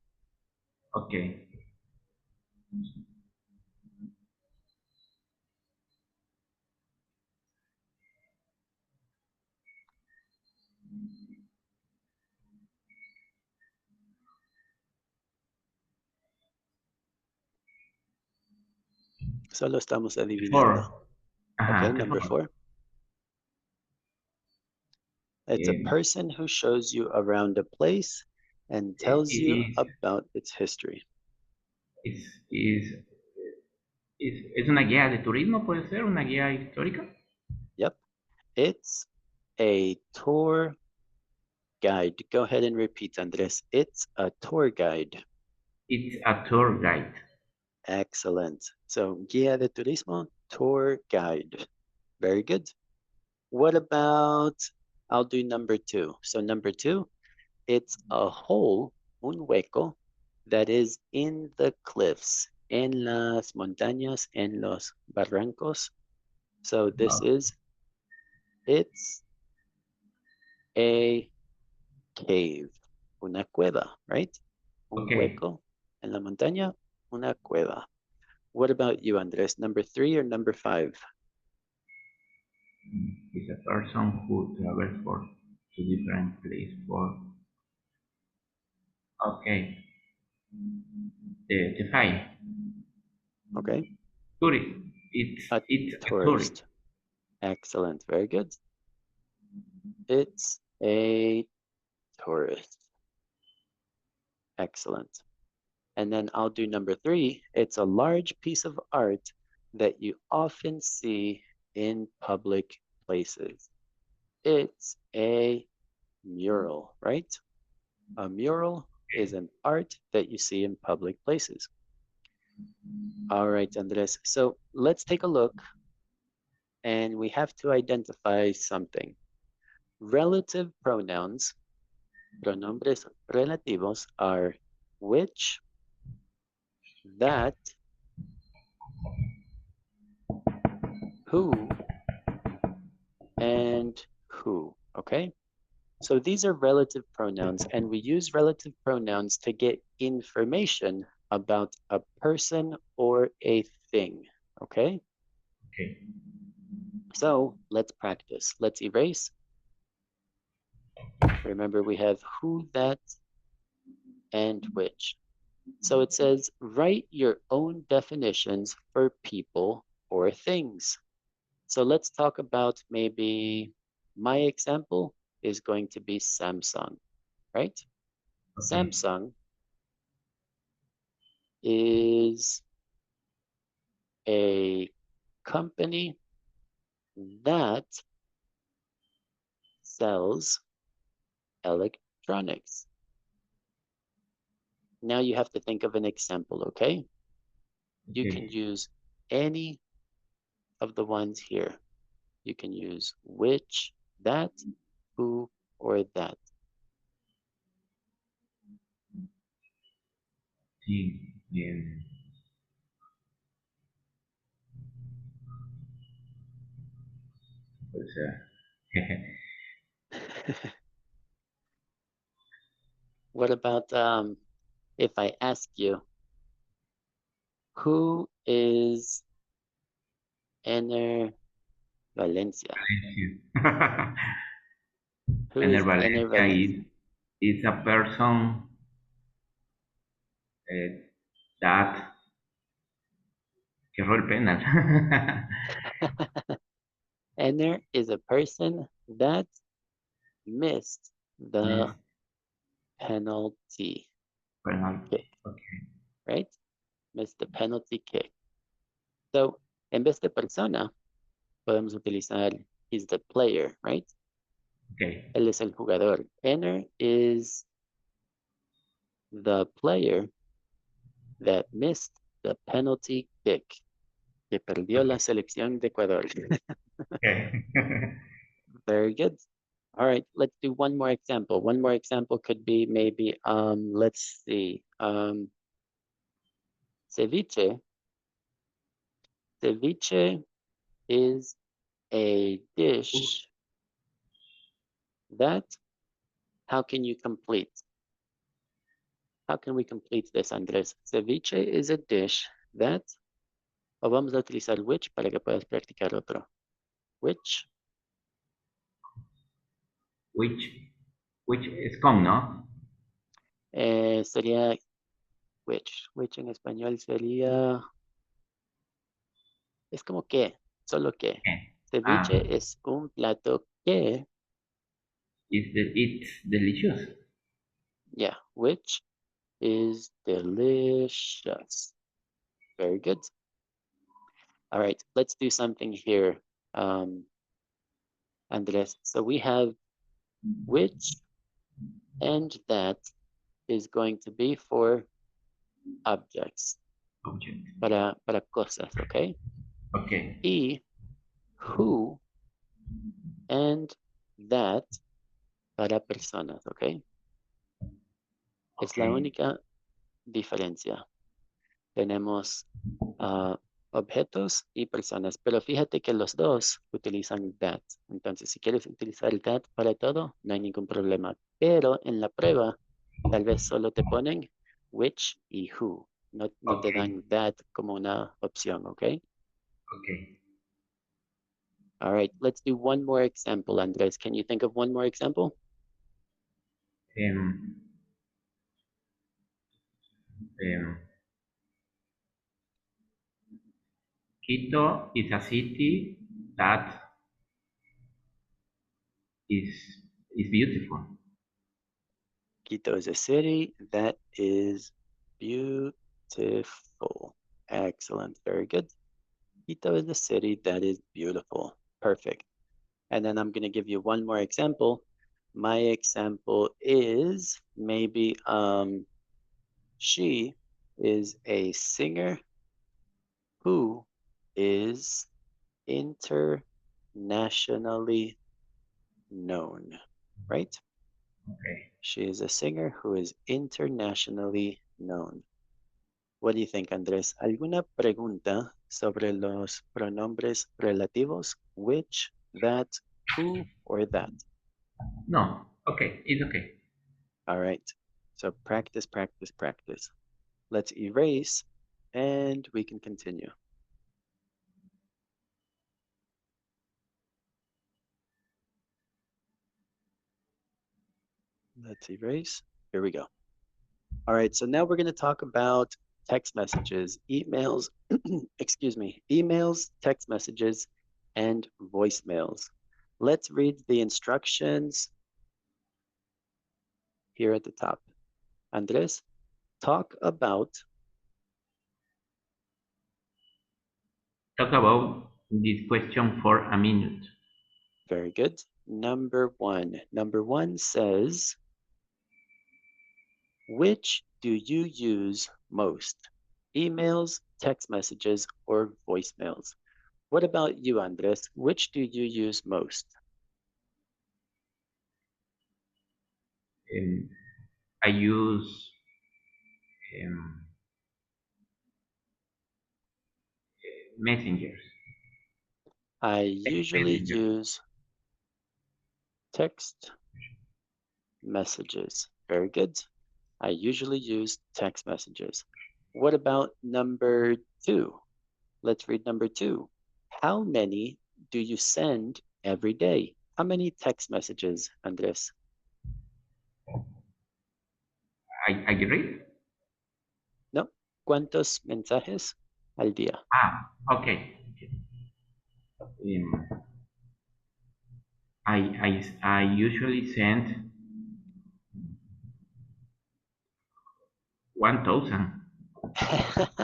Okay. Solo estamos adivinando. Four. Okay, Ajá, the number four. four. It's a Eh, person who shows you around a place and tells you is, about its history. is, is, es una guía de turismo, puede ser, una guía histórica. Yep, it's a tour guide. Go ahead and repeat, Andres. It's a tour guide. It's a tour guide. Excellent. So, guía de turismo, tour guide. Very good. What about, I'll do number two. So number two, it's a hole, un hueco, that is in the cliffs, en las montañas, en los barrancos. So this Oh, is, it's a cave, una cueva, right? Un okay. hueco en la montaña, una cueva. What about you, Andres? Number three or number five? Is a person who travels for to different place for. Okay. The five. Okay, Tourist. It's a it's a tourist. tourist. Excellent, very good. It's a tourist. Excellent. And then I'll do number three. It's a large piece of art that you often see in public places. It's a mural, right? A mural is an art that you see in public places. All right, Andres. So let's take a look, and we have to identify something. Relative pronouns, pronombres relativos, are which, that, who, and okay? So these are relative pronouns, and we use relative pronouns to get information about a person or a thing, okay? Okay. So let's practice. Let's erase. Remember, we have who, that, and which. So it says, write your own definitions for people or things. So let's talk about maybe my example is going to be Samsung, right? Okay. Samsung is a company that sells electronics. Now you have to think of an example, okay? You can Okay. use any of the ones here. You can use which, that, who, or that. Sí. O sea, What about if I ask you, who is Ener Valencia? Who Ener is Ener Valencia Valencia? is a person that que erró el penal. Ener is a person that missed the Miss penalty penalty. kick, Okay. right? Missed the penalty kick. So, en vez de persona, podemos utilizar he's the player, right? Okay. Él es el jugador. Ener is the player that missed the penalty kick, que perdió la Okay. selección de Ecuador. Okay. Very good. All right, let's do one more example. One more example could be maybe, let's see, ceviche. Ceviche is a dish that, how can you complete? How can we complete this, Andrés? Ceviche is a dish that, o vamos a utilizar which para que puedas practicar otro. Which, which which es con, ¿no? sería which en español sería, es como que, solo que. Ah, Ceviche es un plato que, it's delicious. yeah, which is delicious. Very good. All right, let's do something here, Andres. So we have which and that is going to be for objects, Object. para cosas, ¿ok? Okay. Y who and that para personas, ¿ok? Es la Okay. única diferencia. Tenemos objetos y personas, pero fíjate que los dos utilizan that. Entonces, si quieres utilizar that para todo, no hay ningún problema. Pero en la prueba, tal vez solo te ponen which y who. No te Okay. dan that como una opción, ¿ok? Okay. All right, let's do one more example, Andres. Can you think of one more example? Um, um, Quito is a city that is is beautiful. Quito is a city that is beautiful. Excellent, very good. Quito is a city that is beautiful. Perfect. And then I'm going to give you one more example. My example is maybe she is a singer who is internationally known, right? Okay. She is a singer who is internationally known. What do you think, Andrés? ¿Alguna pregunta sobre los pronombres relativos? Which, that, who, or that? No. Okay. It's okay. All right. So practice, practice, practice. Let's erase and we can continue. Let's erase. Here we go. All right, so now we're going to talk about text messages, emails, excuse me, emails, text messages, and voicemails. Let's read the instructions here at the top. Andres, talk about, Talk about this question for a minute. very good. Number one. Number one says, which do you use most? Emails, text messages, or voicemails? What about you, Andres? Which do you use most? Um, I use um, messengers. I usually Messenger. use text messages. Very good. I usually use text messages. What about number two? Let's read number two. How many do you send every day? How many text messages, Andres? I read. No. ¿Cuántos mensajes al día? Okay. Um, I usually send 1,000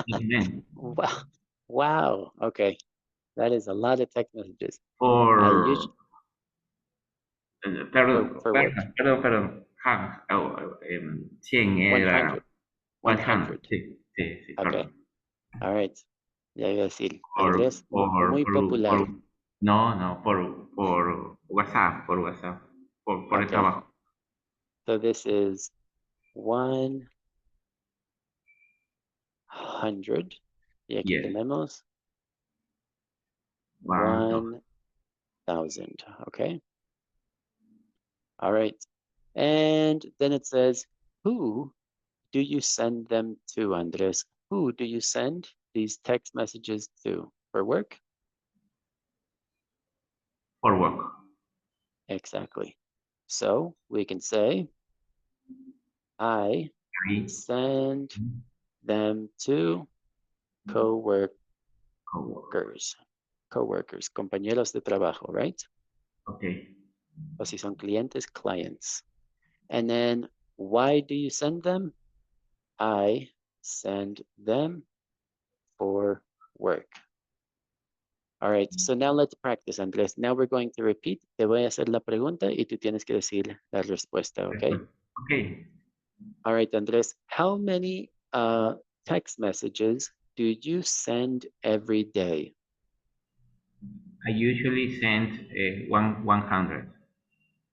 even Wow. Wow. Okay. That is a lot of text messages. I for usually perdón, for work. perdón. 100 era 100. 100. 100. Sí, sí, sí, Okay. perdón. All right. Ya iba a decir, Por, Andrés, por, muy por, popular. no, no, por WhatsApp, por WhatsApp, por el Okay. trabajo. So this is 100. Y aquí Yes, tenemos 1,000. 1000. Okay. All right. And then it says, who do you send them to, Andres? Who do you send these text messages to? For work? For work. Exactly. So we can say, I I send them to co-workers. cowork. Coworkers, compañeros de trabajo, right? Okay. O si son clientes, clients. And then, why do you send them? I send them for work. All right, so now let's practice, Andrés. Now we're going to repeat. Te voy a hacer la pregunta y tú tienes que decir la respuesta, okay? Okay. All right, Andrés, how many text messages do you send every day? I usually send 100.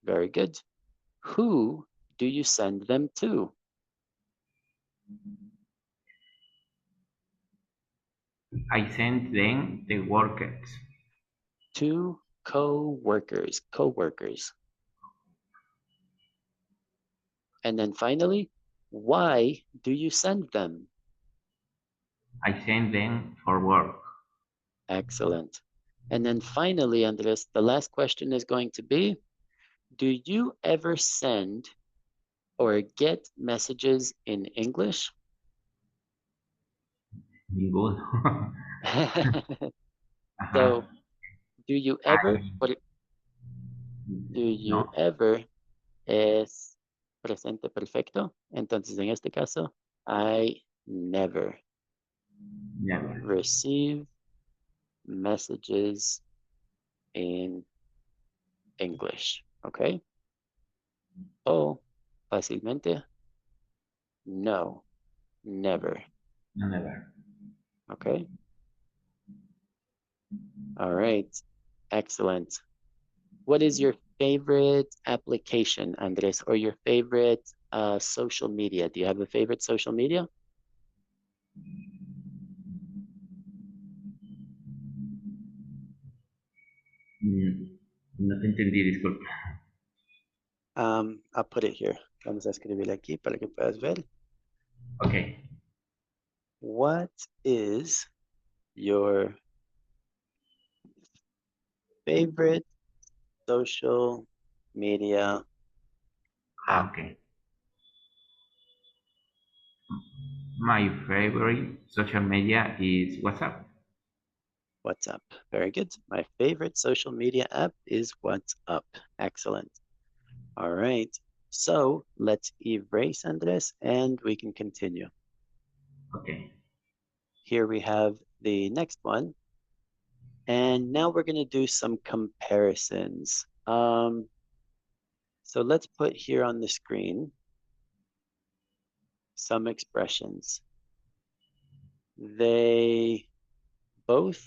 Very good. Who do you send them to? I send them the workers. To co-workers, co-workers. And then finally, why do you send them? I send them for work. Excellent. And then finally, Andres, the last question is going to be, do you ever send or get messages in English? Ninguno. So, Ajá. do you ever, I, or do you no, ever es presente perfecto? Entonces, en este caso, I never never. receive messages in English, okay? O fácilmente, no, never, No, never. okay? All right, excellent. What is your favorite application, Andres, or your favorite social media? Do you have a favorite social media? Mm, no te entendí, disculpa. I'll put it here. Vamos a escribir aquí para que puedas ver. Okay. What is your favorite social media app? Okay. My favorite social media is WhatsApp. WhatsApp. Very good. My favorite social media app is WhatsApp. Excellent. All right. So let's erase Andres and we can continue. Okay. Here we have the next one. And now we're going to do some comparisons. So let's put here on the screen some expressions. They both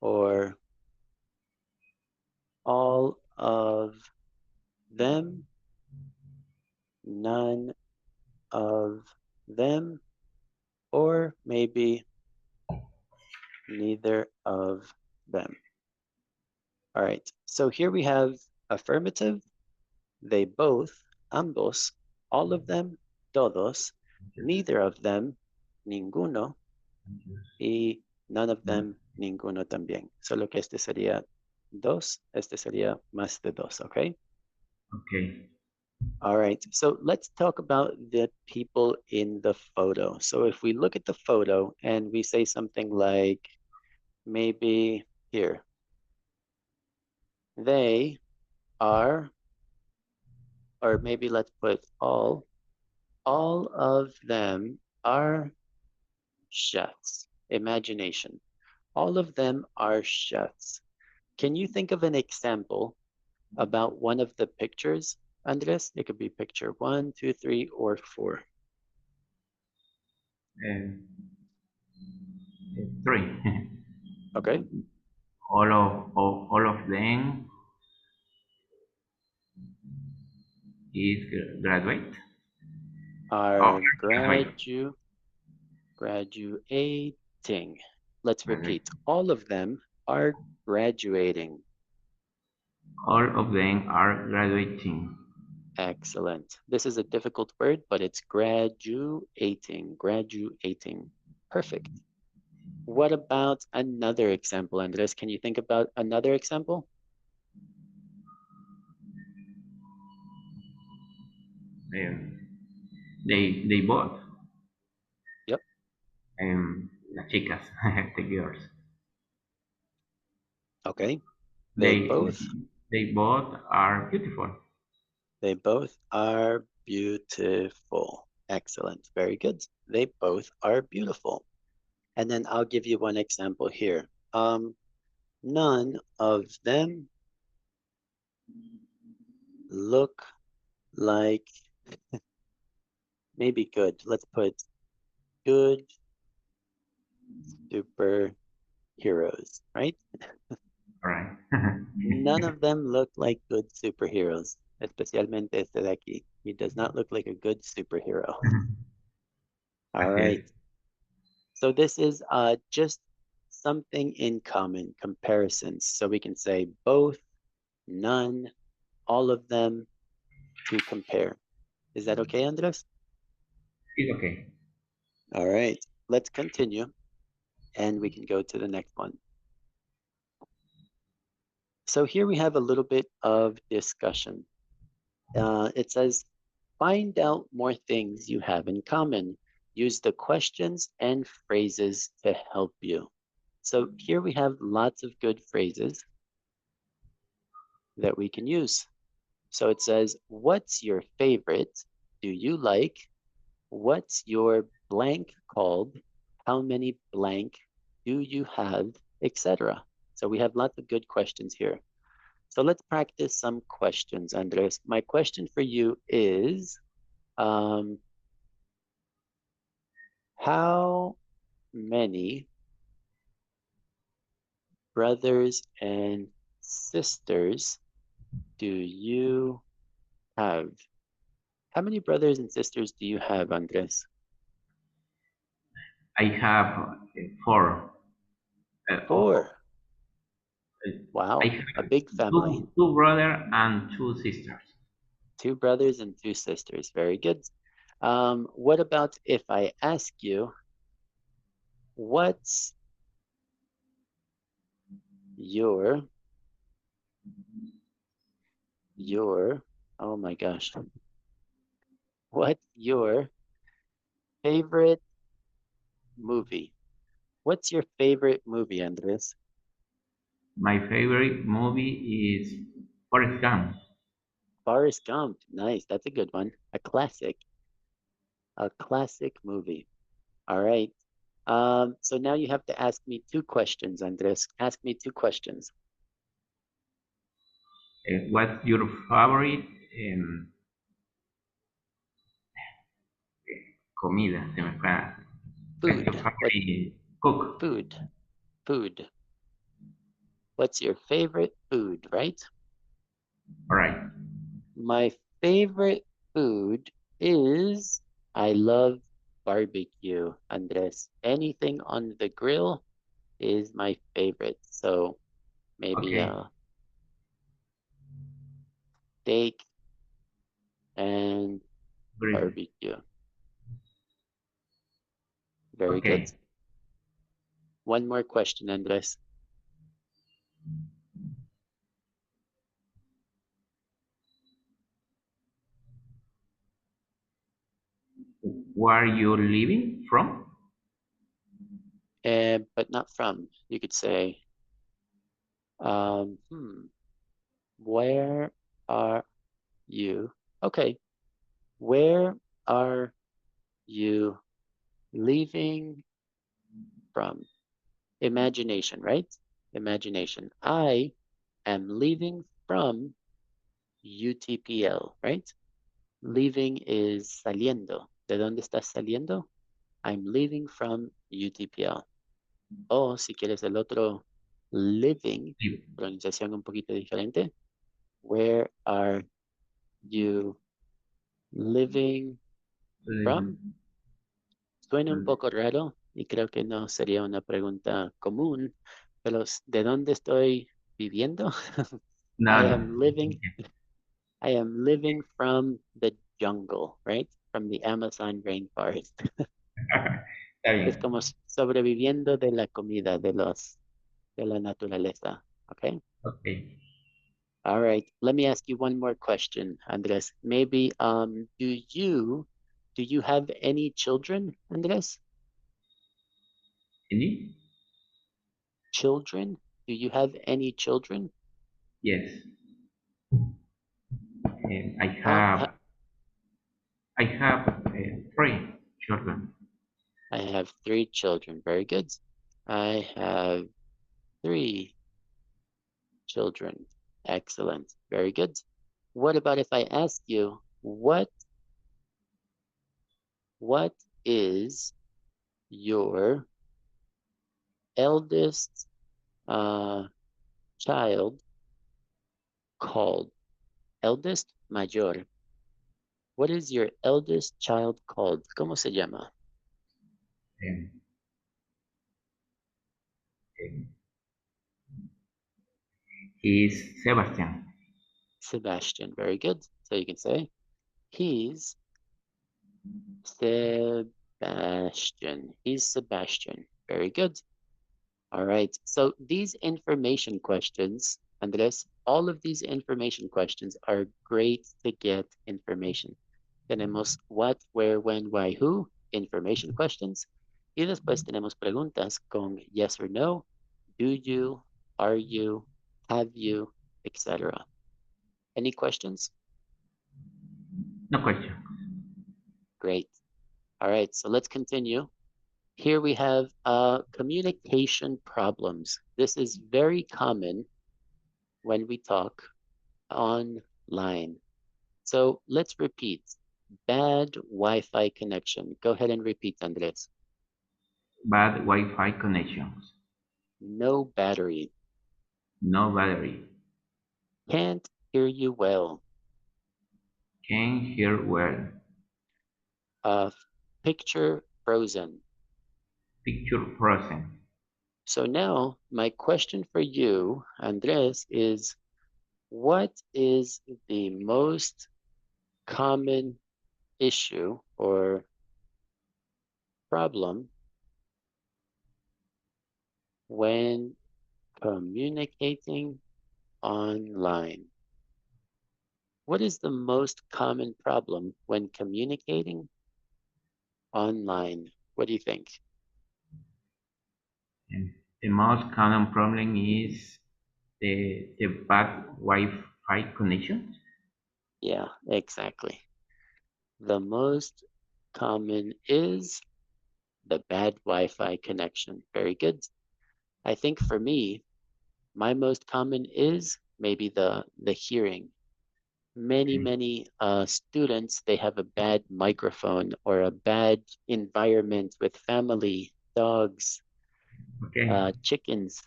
or all of them, none of them, or maybe neither of them. All right, so here we have affirmative, they both, ambos, all of them, todos, neither of them, ninguno, y none of them, ninguno también. Solo que este sería dos, este sería más de dos, okay? Okay. All right, so let's talk about the people in the photo. So if we look at the photo and we say something like, maybe here, they are, or maybe let's put all of them are chefs. Imagination. All of them are chefs. Can you think of an example about one of the pictures, Andres? It could be picture 1, 2, 3, or 4. Um, Three. Okay. All of them is graduate. Oh, Are graduate. graduating. Let's Graduate. repeat. All of them are graduating. All of them are graduating. Excellent. This is a difficult word, but it's graduating. Graduating. Perfect. What about another example, Andres? Can you think about another example? Um, they both. Yep. Las chicas, the girls. Okay. They They both they both are beautiful. They both are beautiful. Excellent. Very good. They both are beautiful. And then I'll give you one example here. None of them look like maybe good. Let's put good superheroes, right? All right. None of them look like good superheroes, especialmente este de aquí. He does not look like a good superhero. All Así right. es. So this is just something in common, comparisons. So we can say both, none, all of them to compare. Is that okay, Andres? It's okay. All right, let's continue and we can go to the next one. So here we have a little bit of discussion. It says, find out more things you have in common. Use the questions and phrases to help you. So here we have lots of good phrases that we can use. So it says, what's your favorite? Do you like? What's your blank called? How many blank do you have? Etc. So we have lots of good questions here. So let's practice some questions, Andres. My question for you is, how many brothers and sisters do you have? How many brothers and sisters do you have, Andres? I have four. Uh, oh, Four. Wow, I a have big family. two brothers and two sisters. 2 brothers and 2 sisters. Very good. What about if I ask you, what's your, oh my gosh, what's your favorite movie? What's your favorite movie, Andres? My favorite movie is Forrest Gump. Forrest Gump. Nice. That's a good one. A classic. A classic movie. All right. So now you have to ask me 2 questions, Andres. Ask me 2 questions. What's your favorite comida? Se me fue. What's your Food. What favorite cook? food? Food. What's your favorite food, right? All right. My favorite food is I love barbecue, Andres. Anything on the grill is my favorite. So maybe Okay. a steak and Great. barbecue. Very good. Okay. One more question, Andres. Where are you living from? But not from. You could say, um, hmm, where are you? Okay, where are you leaving from? Imagination, right? Imagination. I am leaving from UTPL, right? Leaving is saliendo. ¿De dónde estás saliendo? I'm leaving from UTPL. O si quieres el otro, living, Sí. pronunciación un poquito diferente. Where are you living from? Suena un poco raro y creo que no sería una pregunta común, pero ¿de dónde estoy viviendo? I Nada. am living, I am living from the jungle, right? From the Amazon rainforest. Está Es bien. como sobreviviendo de la comida de la naturaleza. Okay. Okay. All right. Let me ask you one more question, Andres. Maybe do you have any children, Andres? Any? Children? Do you have any children? Yes. I How, have I have 3 children. I have 3 children. Very good. I have 3 children. Excellent. Very good. What about if I ask you, what is your eldest uh, child called? Eldest mayor. What is your eldest child called? ¿Cómo se llama? Um, um, he is Sebastian. Sebastian. Very good. So you can say he's Sebastian. He's Sebastian. Very good. All right. So these information questions, Andres, all of these information questions are great to get information. Tenemos what, where, when, why, who, information questions. Y después tenemos preguntas con yes or no, do you, are you, have you, etc. Any questions? No question. Great. All right, so let's continue. Here we have communication problems. This is very common when we talk online. So let's repeat. Bad Wi-Fi connection. Go ahead and repeat, Andres. Bad Wi-Fi connections. No battery. No battery. Can't hear you well. Can hear well. Uh, Picture frozen. Picture frozen. So now my question for you, Andres, is what is the most common issue or problem when communicating online? What is the most common problem when communicating online? What do you think? And the most common problem is the bad Wi-Fi connection. Yeah, exactly. The most common is the bad Wi-Fi connection. Very good. I think for me, my most common is maybe the hearing. Okay. Many students, they have a bad microphone or a bad environment with family, dogs, Okay. chickens,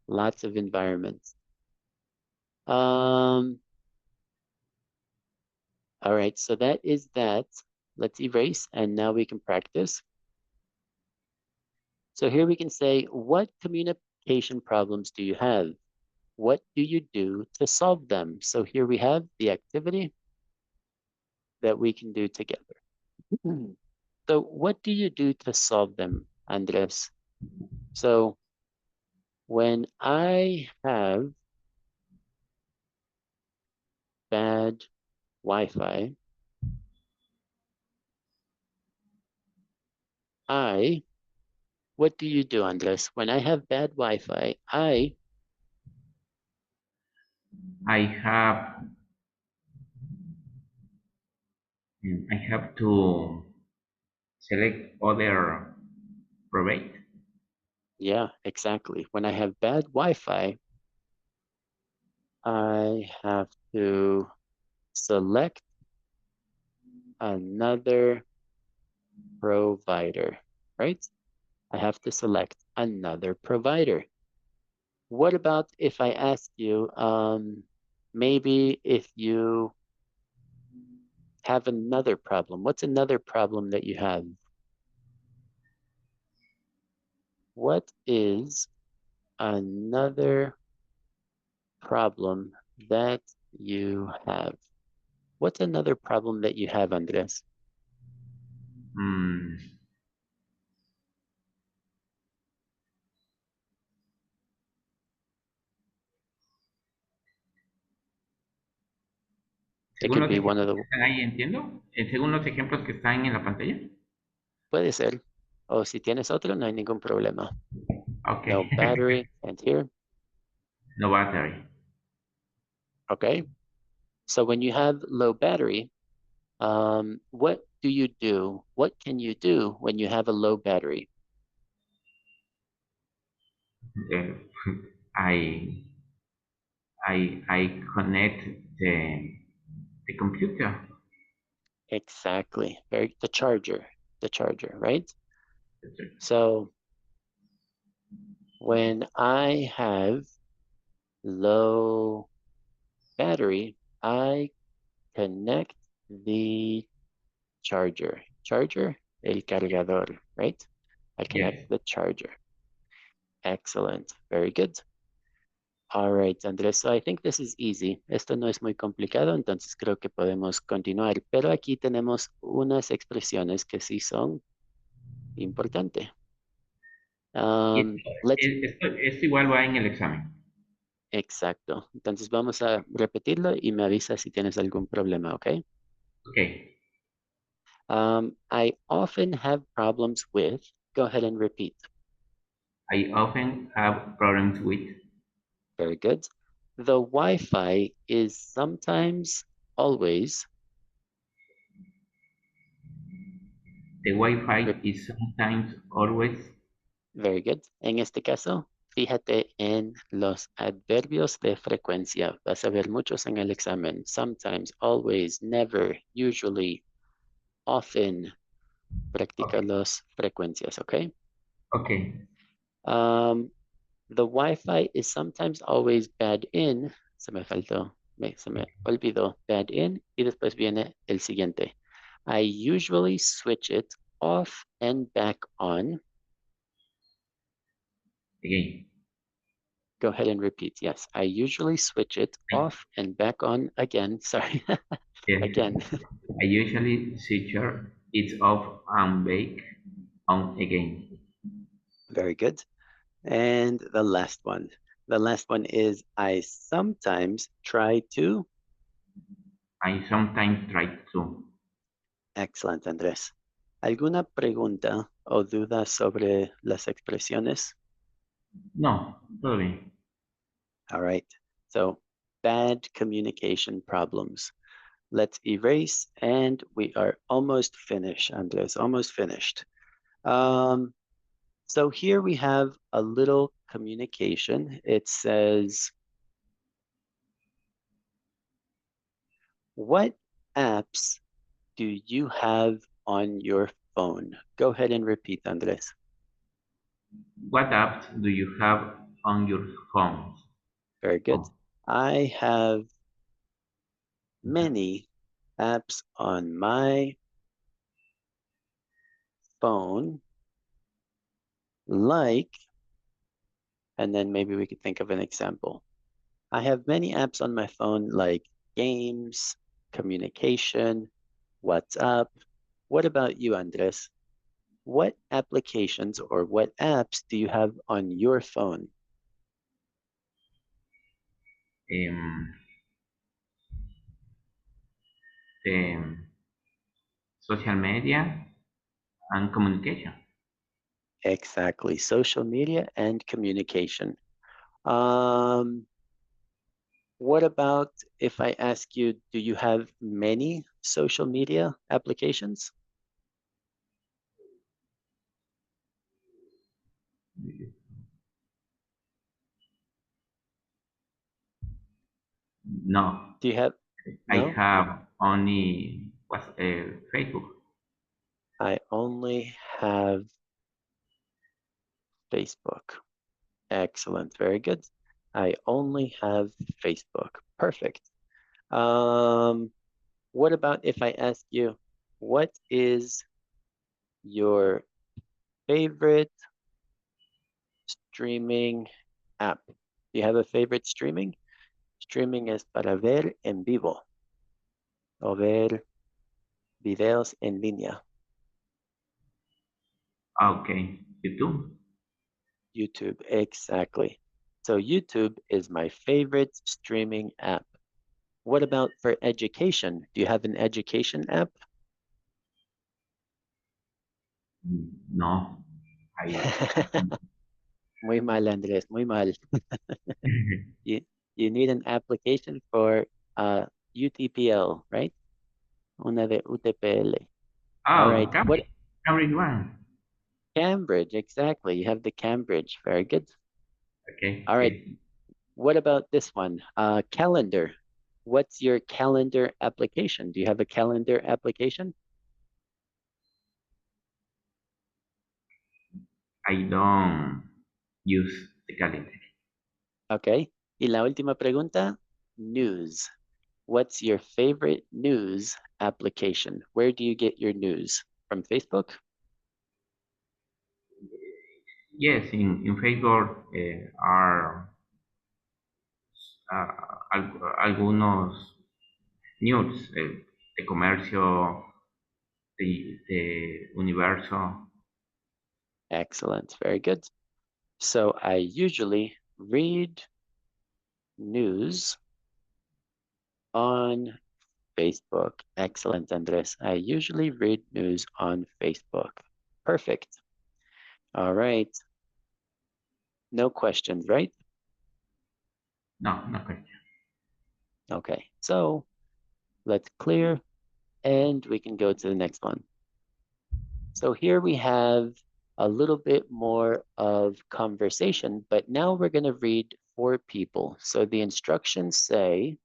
lots of environments. Um, all right, so that is that. Let's erase, and now we can practice. So here we can say, what communication problems do you have? What do you do to solve them? So here we have the activity that we can do together. So what do you do to solve them, Andres? So when I have bad Wi-Fi, what do you do, Andres? When I have bad Wi-Fi, I have I have to select other private. yeah, exactly. When I have bad Wi-Fi, I have to select another provider, right? I have to select another provider. What about if I ask you, maybe if you have another problem? What's another problem that you have? What is another problem that you have? What's another problem that you have, Andres? Mm, It según could los be one ejemplos of que the, están ahí, entiendo. Según los ejemplos que están en la pantalla. puede ser. O si tienes otro, no hay ningún problema. No Okay. battery, and here, No battery. okay? So when you have low battery, what do you do? What can you do when you have a low battery? Uh, I I connect the computer. Exactly. The charger, right? So when I have low battery, I connect the charger. Charger, el cargador, right? I connect Yes. the charger. Excellent. Very good. All right, Andrés. So I think this is easy. Esto no es muy complicado, entonces creo que podemos continuar. Pero aquí tenemos unas expresiones que sí son importantes. Y Let's esto igual va en el examen. Exacto. Entonces vamos a repetirlo y me avisas si tienes algún problema, ¿ok? Okay. I often have problems with, go ahead and repeat. I often have problems with Very good. The Wi-Fi is sometimes, always, the Wi-Fi rep- is sometimes always. very good. En este caso, fíjate en los adverbios de frecuencia. Vas a ver muchos en el examen. Sometimes, always, never, usually, often. Practica Okay. las frecuencias, ¿ok? Okay. Um, The Wi-Fi is sometimes always bad in. Se me faltó, se me olvidó. Bad in. Y después viene el siguiente. I usually switch it off and back on. Again, Go ahead and repeat. Yes, I usually switch it I, off and back on again. Sorry, yes, again. I usually switch it off and back on again. Very good. And the last one. The last one is I sometimes try to. I sometimes try to. Excellent, Andrés. ¿Alguna pregunta o duda sobre las expresiones? No, todo bien. All right. So, bad communication problems. Let's erase, and we are almost finished, Andres, almost finished. So here we have a little communication. It says, what apps do you have on your phone? Go ahead and repeat, Andres. What apps do you have on your phones? Very good. Oh, I have many apps on my phone, like, and then maybe we could think of an example. I have many apps on my phone, like games, communication, WhatsApp. What about you, Andres? What applications or what apps do you have on your phone? um, the social media and communication. Exactly, social media and communication. Um, what about if I ask you, do you have many social media applications? No, Do you have, I no? have only Facebook. I only have Facebook. Excellent, very good. I only have Facebook. Perfect. Um, what about if I ask you, what is your favorite streaming app? Do you have a favorite streaming? Streaming es para ver en vivo o ver videos en línea. Okay, YouTube. YouTube, exactly. So YouTube is my favorite streaming app. What about for education? Do you have an education app? No, I. Muy mal, Andrés, muy mal. You you need an application for UTPL, right? Una de UTPL. All Oh, right. What Cambridge one. Cambridge, exactly. You have the Cambridge. Very good. Okay, All right. okay. What about this one? Calendar. What's your calendar application? Do you have a calendar application? I don't use the calendar. Okay. Y la última pregunta, news. What's your favorite news application? Where do you get your news? From Facebook? Yes, in Facebook are algunos news, de comercio, de universo. Excellent. Very good. So I usually read news on Facebook. Excellent, Andres. I usually read news on Facebook. Perfect. All right. No questions, right? No, no question. Okay. So let's clear and we can go to the next one. So here we have a little bit more of conversation, but now we're going to read for people. So the instructions say,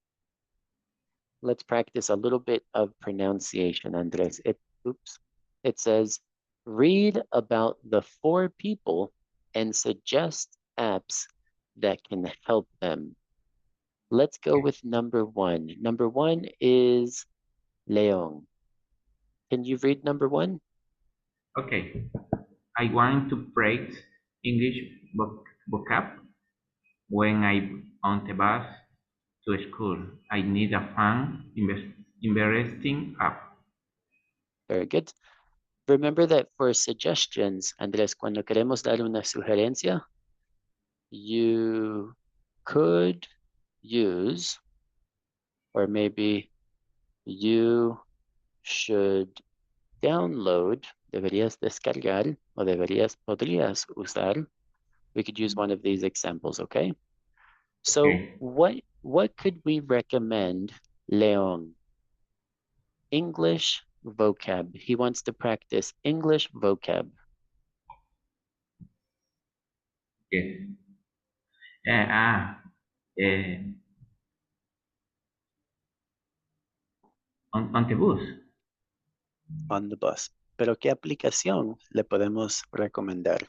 let's practice a little bit of pronunciation, Andres. Oops. It says, read about the four people and suggest apps that can help them. Let's go with number one. Number one is Leon. Can you read number one? Okay, I want to practice English vocab. When I'm on the bus to school, I need a fun, interesting app. Very good. Remember that for suggestions, Andrés, cuando queremos dar una sugerencia, you could use, or maybe you should download, deberías descargar, o podrías usar. We could use one of these examples, okay? So Okay. what could we recommend Leon? English vocab. He wants to practice English vocab. Yes. Eh, ah, eh, on the bus. On the bus. Pero ¿qué aplicación le podemos recomendar?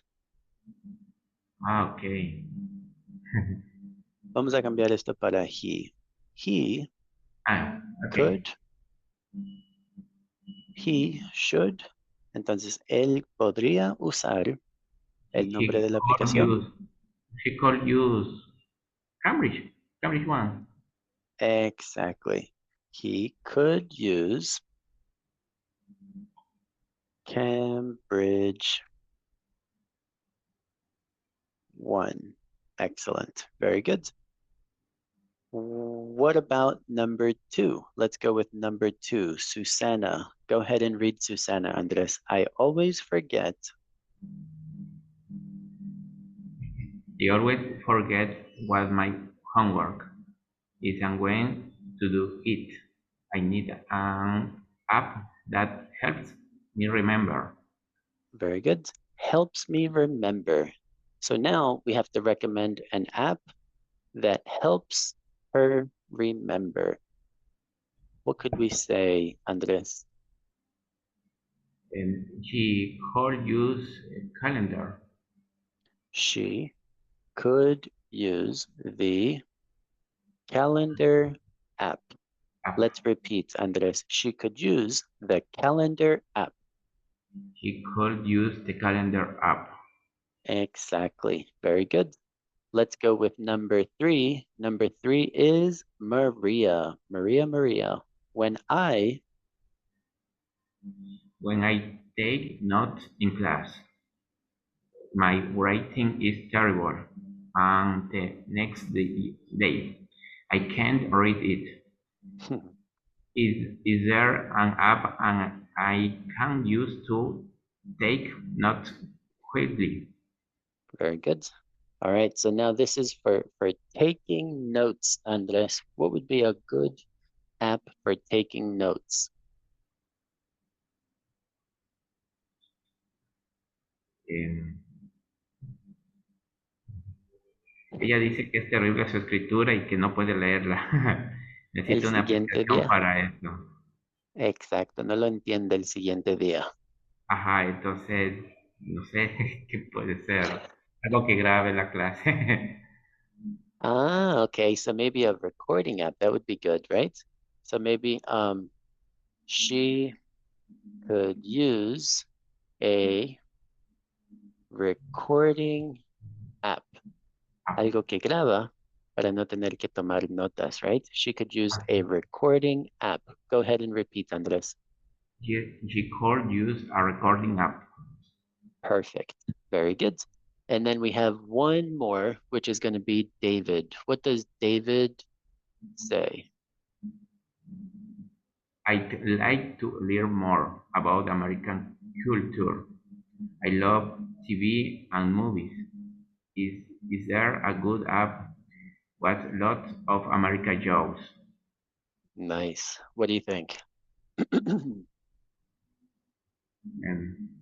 Ah, okay. Vamos a cambiar esto para he. He Ah, okay. could, he should. Entonces, él podría usar el nombre He de la could aplicación. use, he could use Cambridge one. Exactly. He could use Cambridge One. Excellent. Very good. What about number two? Let's go with number two, Susanna. Go ahead and read Susanna, Andres. I always forget. I always forget what my homework is and when to do it. I need an app that helps me remember. Very good. Helps me remember. So now we have to recommend an app that helps her remember. What could we say, Andres? And she could use a calendar. She could use the calendar app. App. Let's repeat, Andres. She could use the calendar app. She could use the calendar app. Exactly. Very good. Let's go with number three. Number three is Maria. Maria. When I take notes in class, my writing is terrible, and the next day I can't read it. Is there an app and I can use to take notes quickly? Very good. All right, so now this is for taking notes, Andres. What would be a good app for taking notes? Ella dice que es terrible su escritura y que no puede leerla. El Necesita una siguiente aplicación día. para esto. Exacto, no lo entiende el siguiente día. Ajá, entonces, no sé qué puede ser. Algo que grabe la clase. Ah, okay, so maybe a recording app, that would be good, right? So maybe she could use a recording app. Algo que graba para no tener que tomar notas, right? She could use a recording app. Go ahead and repeat, Andres. She could use a recording app. Perfect. Very good. And then we have one more, which is going to be David. What does David say? I'd like to learn more about American culture. I love TV and movies. Is there a good app with lots of American jokes? Nice. What do you think? Em,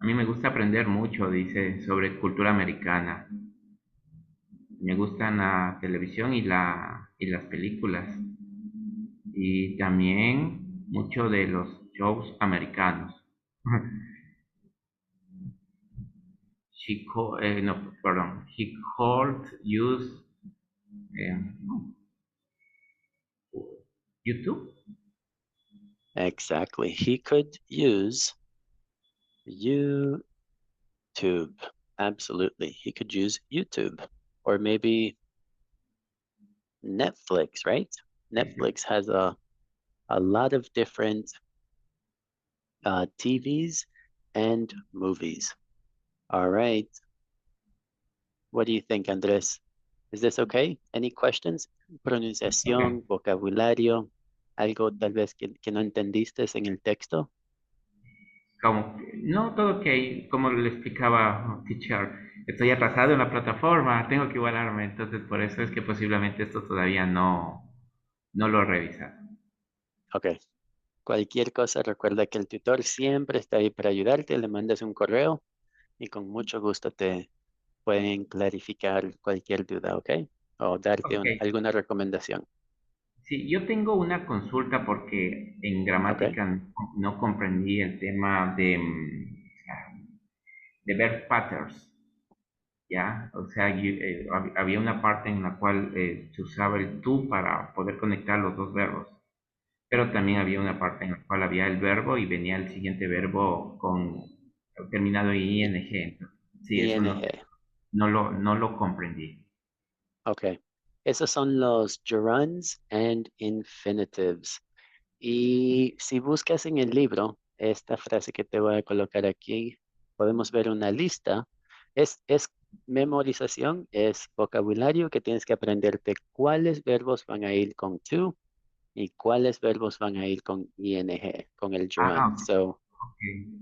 a mí me gusta aprender mucho, dice, sobre cultura americana. Me gustan la televisión y las películas. Y también mucho de los shows americanos. No, perdón. He could use YouTube. Exactly. He could use YouTube. Absolutely. He could use YouTube or maybe Netflix, right? Netflix has a lot of different TVs and movies. All right. What do you think, Andrés? Is this okay? Any questions? Ok. Pronunciación, vocabulario, algo tal vez que no entendiste en el texto. No, todo ok, como le explicaba teacher, estoy atrasado en la plataforma, tengo que igualarme, entonces por eso es que posiblemente esto todavía no lo he revisado. Ok. Cualquier cosa, recuerda que el tutor siempre está ahí para ayudarte. Le mandas un correo y con mucho gusto te pueden clarificar cualquier duda, ¿ok? O darte Ok, alguna recomendación, sí, yo tengo una consulta porque en ¿ok? gramática no comprendí el tema de verb patterns, ¿ya? O sea, había una parte en la cual se usaba el tú para poder conectar los dos verbos, pero también había una parte en la cual había el verbo y venía el siguiente verbo con terminado en I- ing. Sí, eso ING, no lo comprendí. ¿ok? Esos son los gerunds and infinitives. Y si buscas en el libro, esta frase que te voy a colocar aquí, podemos ver una lista. Es memorización, es vocabulario que tienes que aprenderte cuáles verbos van a ir con to y cuáles verbos van a ir con ing, con el Ah, gerund. So, ok,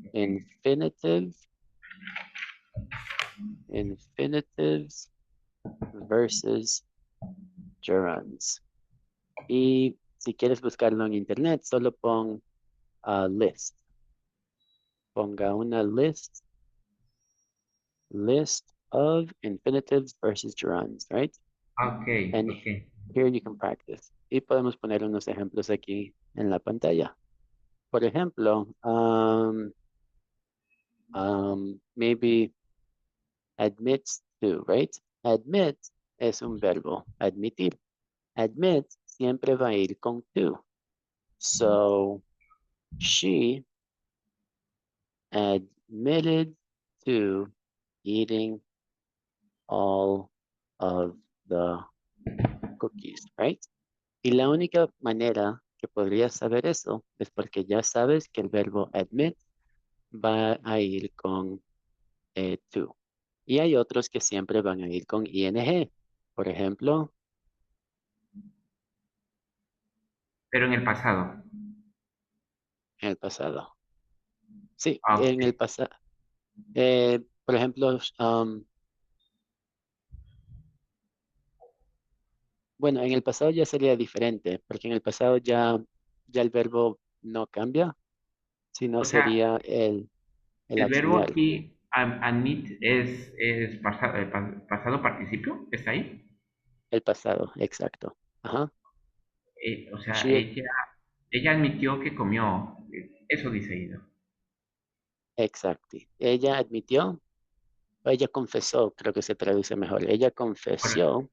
ok. infinitive, infinitives versus gerunds. Y si quieres buscarlo en internet, solo pon list. Ponga una list of infinitives versus gerunds, right? Ok, And ok. here you can practice. Y podemos poner unos ejemplos aquí en la pantalla. Por ejemplo, maybe admits to, right? Admit es un verbo, admitir. Admit siempre va a ir con to. So, she admitted to eating all of the cookies, right? Y la única manera que podrías saber eso es porque ya sabes que el verbo admit va a ir con to. Y hay otros que siempre van a ir con ing. Por ejemplo, Pero en el pasado. en el pasado. Sí, Ah, en el ok. pasado. Por ejemplo, bueno, en el pasado ya sería diferente, porque en el pasado ya el verbo no cambia, sino O sea, sería el el verbo auxiliar, aquí, admit, es pasado participio, ¿está ahí? el pasado, exacto. Ajá. O sea, She, ella admitió que comió. Eso dice ahí, ¿no? exacto. Ella admitió, o ella confesó, creo que se traduce mejor. Ella Correcto. confesó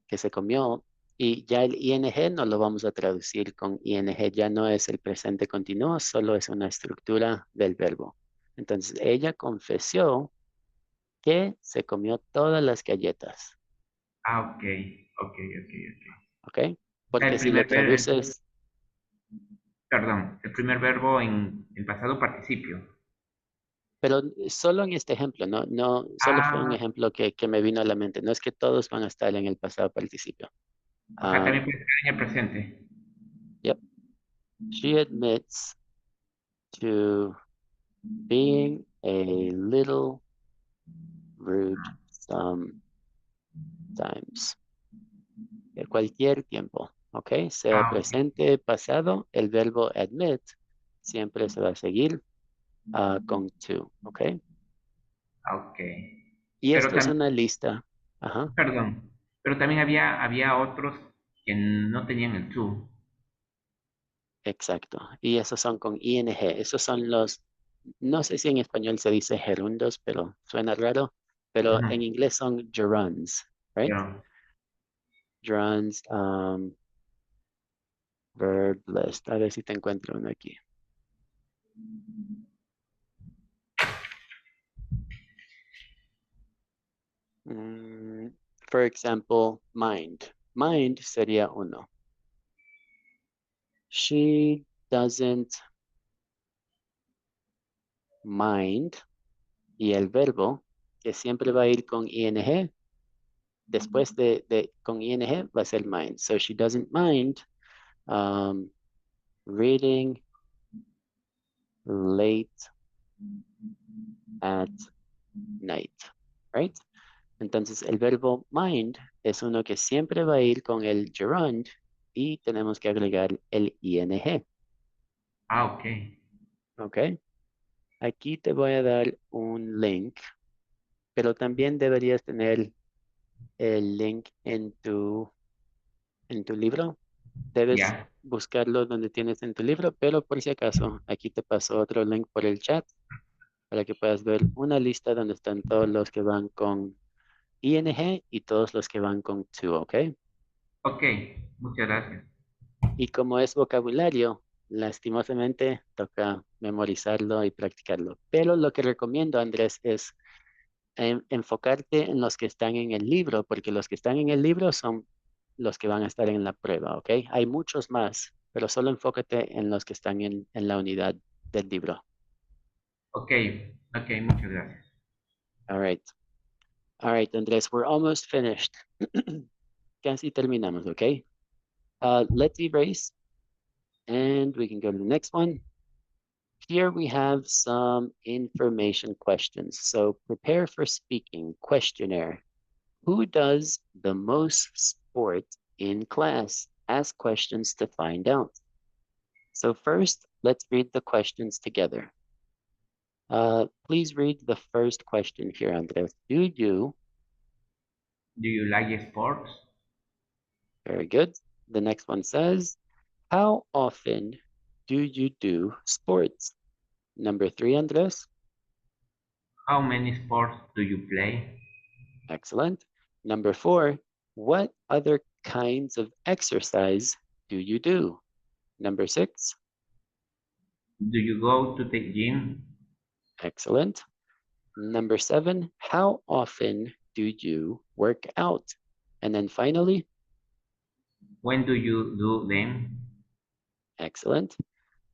que se comió y ya el ing no lo vamos a traducir con ing, ya no es el presente continuo, solo es una estructura del verbo. Entonces, ella confesó que se comió todas las galletas, Ah, ok, ok, ok, ok. ¿ok? O sea, Porque si lo traduces, perdón, el primer verbo en pasado participio. pero solo en este ejemplo, no, solo fue un Ah, ejemplo que me vino a la mente, no es que todos van a estar en el pasado participio. o sea, Um, también puede estar en el presente. yep, she admits to being a little rude sometimes, de cualquier tiempo, ¿ok? Sea Ah, ok, presente, pasado, el verbo admit siempre se va a seguir con to, ¿ok? ah, ok. Y Pero esto es también, una lista, ajá, perdón, pero también había otros que no tenían el to. exacto. Y esos son con ing, esos son los, no sé si en español se dice gerundos, pero suena raro, pero Ujú. en inglés son gerunds, right? Pero, Gerunds, verb list, a ver si te encuentro uno aquí. For example, mind. Mind sería uno. She doesn't mind. Y el verbo, que siempre va a ir con ing, después con ing va a ser mind. So she doesn't mind um, reading late at night, right? Entonces el verbo mind es uno que siempre va a ir con el gerund y tenemos que agregar el ing, Ah, ok. ¿ok? Aquí te voy a dar un link, pero también deberías tener el link en tu libro. Debes Ya. buscarlo donde tienes en tu libro, pero por si acaso, aquí te paso otro link por el chat para que puedas ver una lista donde están todos los que van con ing y todos los que van con to, ¿ok? Ok, muchas gracias. Y como es vocabulario, lastimosamente toca memorizarlo y practicarlo. Pero lo que recomiendo, Andrés, es enfocarte en los que están en el libro, porque los que están en el libro son los que van a estar en la prueba, ¿ok? Hay muchos más, pero solo enfócate en los que están en la unidad del libro. Ok, ok, muchas gracias. All right. All right, Andrés, we're almost finished. Casi terminamos, ¿ok? Let's erase, and we can go to the next one. Here we have some information questions. So prepare for speaking questionnaire. Who does the most sport in class? Ask questions to find out. So first, let's read the questions together. Please read the first question here, Andres. Do you? Do you like sports? Very good. The next one says, how often do you do sports? Number three, Andres. How many sports do you play? Excellent. Number four, what other kinds of exercise do you do? Number six, Do you go to the gym? excellent. Number seven, how often do you work out? And then finally, When do you do them? excellent.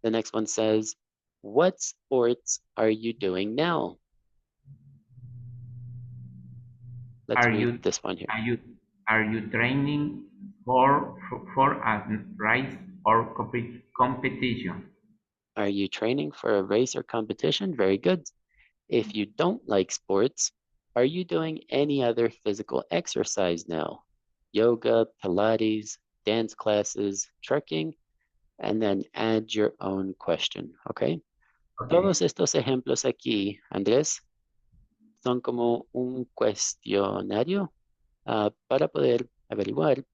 The next one says, what sports are you doing now? Let's Are read you this one here. are you are you training for a race or competition? Are you training for a race or competition? Very good. If you don't like sports, are you doing any other physical exercise now? Yoga, Pilates, dance classes, trekking, and then add your own question, okay? Okay. Todos estos ejemplos aquí, Andrés, son como un cuestionario para poder averiguar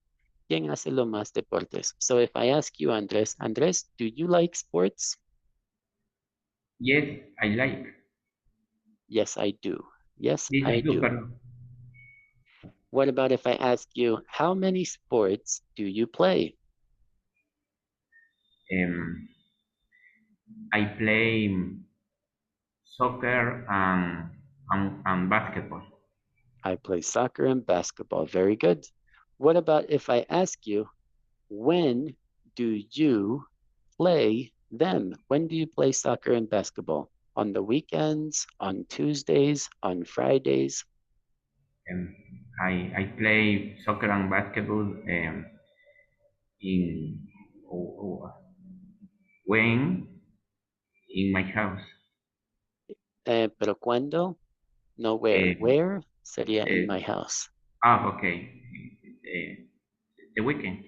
quién hace lo más deportes. So if I ask you, Andrés, do you like sports? Yes, I like. Yes, I do. Yes, Yes, I I do, do. pardon. What about if I ask you, how many sports do you play? Um, I play soccer and basketball. I play soccer and basketball. Very good. What about if I ask you, when do you play them? When do you play soccer and basketball? On the weekends, on Tuesdays, on Fridays? Um, I play soccer and basketball in when in my house. Pero cuando? No where. Uh, Where sería in uh, my house. okay. Uh, the weekend.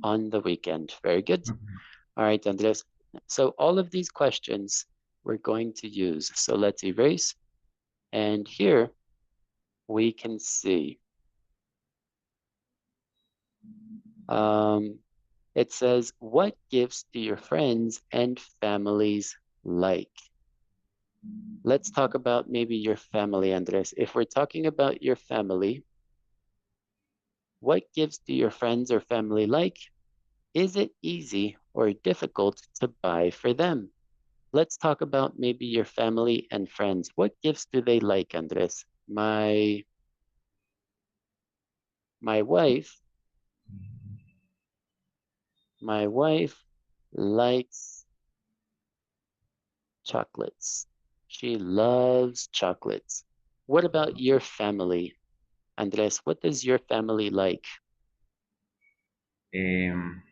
On the weekend. Very good. Mhm. All right, Andres. So all of these questions we're going to use. So let's erase. And here we can see um, it says, what gifts do your friends and families like? Let's talk about maybe your family, Andres. If we're talking about your family, what gifts do your friends or family like? Is it easy or difficult to buy for them? Let's talk about maybe your family and friends. What gifts do they like, Andres? My My wife likes chocolates. She loves chocolates. What about your family? Andres, what does your family like? Em,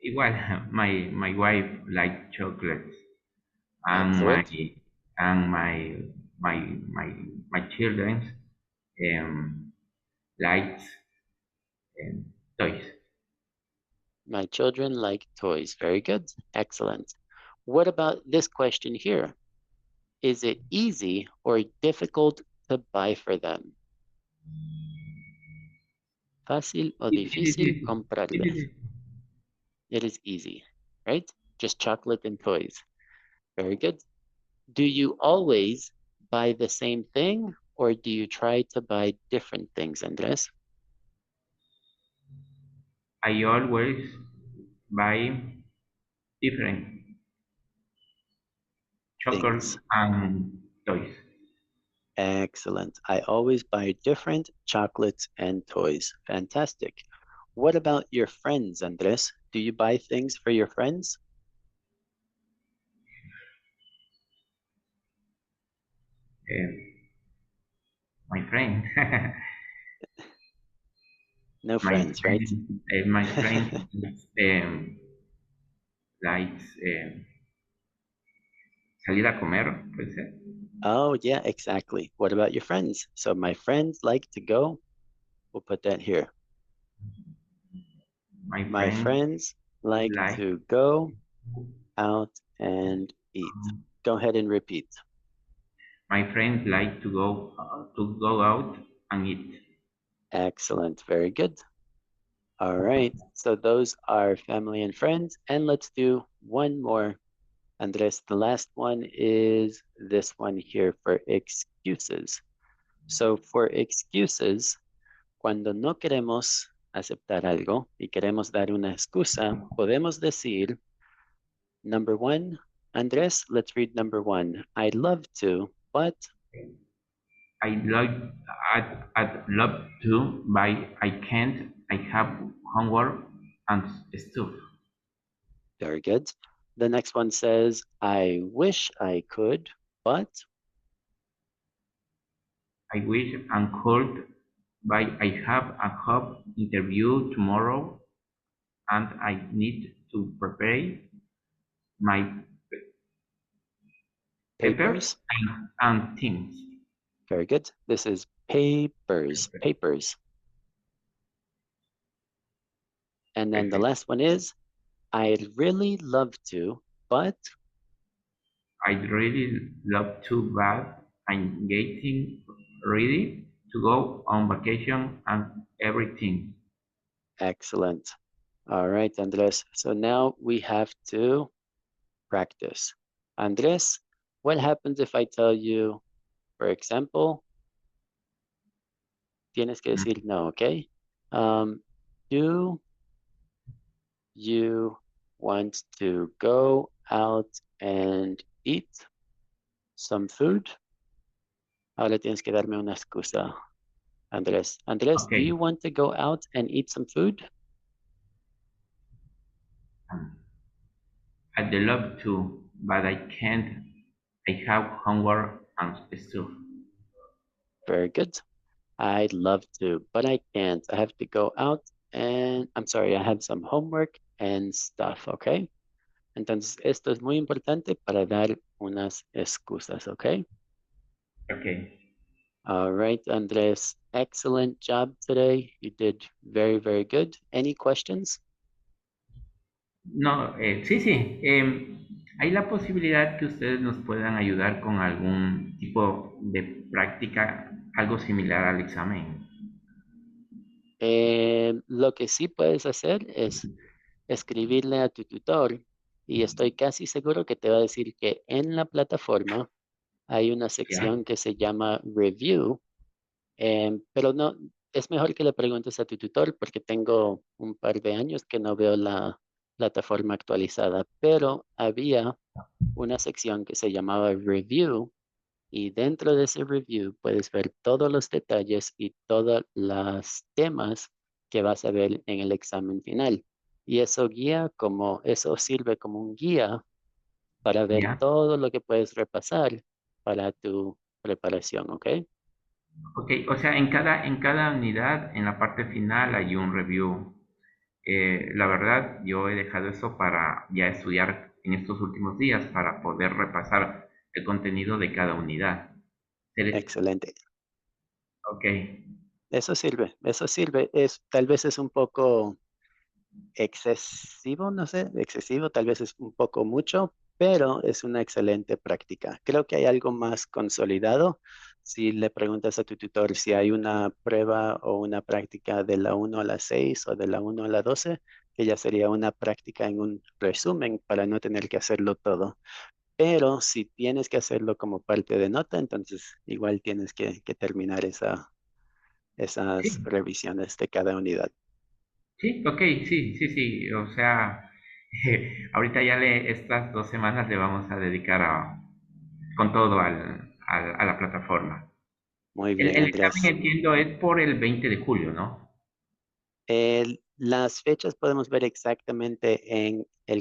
igual, my wife likes chocolates, and Excellent. my my my my children um, likes um, toys. My children like toys. Very good. Excellent. What about this question here? Is it easy or difficult to buy for them? ¿Fácil o difícil It comprarles? is It is easy, right? Just chocolate and toys. Very good. Do you always buy the same thing or do you try to buy different things, Andres? I always buy different chocolates Things. and toys. Excellent. I always buy different chocolates and toys. Fantastic. What about your friends, Andres? Do you buy things for your friends? Um, my friend, No friends, right? my friend um, likes salir a comer, puede ser. Oh, yeah, exactly. What about your friends? So my friends like to go. We'll put that here. My My friend friends like like to go out and eat. Go ahead and repeat. my friend like to go out and eat. Excellent. Very good. All right. So those are family and friends. And let's do one more. Andres, the last one is this one here for excuses. So for excuses, cuando no queremos aceptar algo y queremos dar una excusa, podemos decir, number one, Andres, let's read number one. I'd love to, but I like I'd love to, but I can't. I have homework and stuff. very good. The next one says, I wish I could, but I wish and could, but I have a job interview tomorrow and I need to prepare my papers papers, and things. very good. This is papers, papers. And then the Perfect. last one is, I'd really love to, but I'd really love to, but I'm getting ready to go on vacation and everything. excellent. All right, Andres. So now we have to practice. Andres, what happens if I tell you, for example, tienes que decir no, okay? Do you want to go out and eat some food? Ahora tienes que darme una excusa, Andres. Andres, do Okay. you want to go out and eat some food? Um, I'd love to, but I can't. I have homework and stuff. Very good. I'd love to, but I can't. I have to go out and I'm sorry, I have some homework and stuff, okay? Entonces, esto es muy importante para dar unas excusas, okay? Okay. All right, Andres, excellent job today. You did very, very good. Any questions? No, sí, sí. ¿Hay la posibilidad que ustedes nos puedan ayudar con algún tipo de práctica, algo similar al examen? Lo que sí puedes hacer es escribirle a tu tutor y estoy casi seguro que te va a decir que en la plataforma hay una ¿Ya? sección que se llama Review. Pero no, es mejor que le preguntes a tu tutor porque tengo un par de años que no veo la plataforma actualizada, pero había una sección que se llamaba Review Y dentro de ese review puedes ver todos los detalles y todos los temas que vas a ver en el examen final. Y eso sirve como un guía para ver ¿Ya? todo lo que puedes repasar para tu preparación, ¿ok? Ok, o sea, en cada unidad, en la parte final hay un review. La verdad, yo he dejado eso para ya estudiar en estos últimos días para poder repasar el contenido de cada unidad. Excelente. Ok, Eso sirve. Tal vez es un poco excesivo, no sé, excesivo, tal vez es un poco mucho, pero es una excelente práctica. Creo que hay algo más consolidado. Si le preguntas a tu tutor si hay una prueba o una práctica de la 1 a la 6 o de la 1 a la 12, que ya sería una práctica en un resumen para no tener que hacerlo todo. Pero si tienes que hacerlo como parte de nota, entonces igual tienes que terminar esas sí, revisiones de cada unidad. sí, ok, sí, sí, sí. O sea, ahorita estas 2 semanas le vamos a dedicar con todo a la plataforma. Muy bien, El examen, Andrés. entiendo, es por el 20 de julio, ¿no? Las fechas podemos ver exactamente en el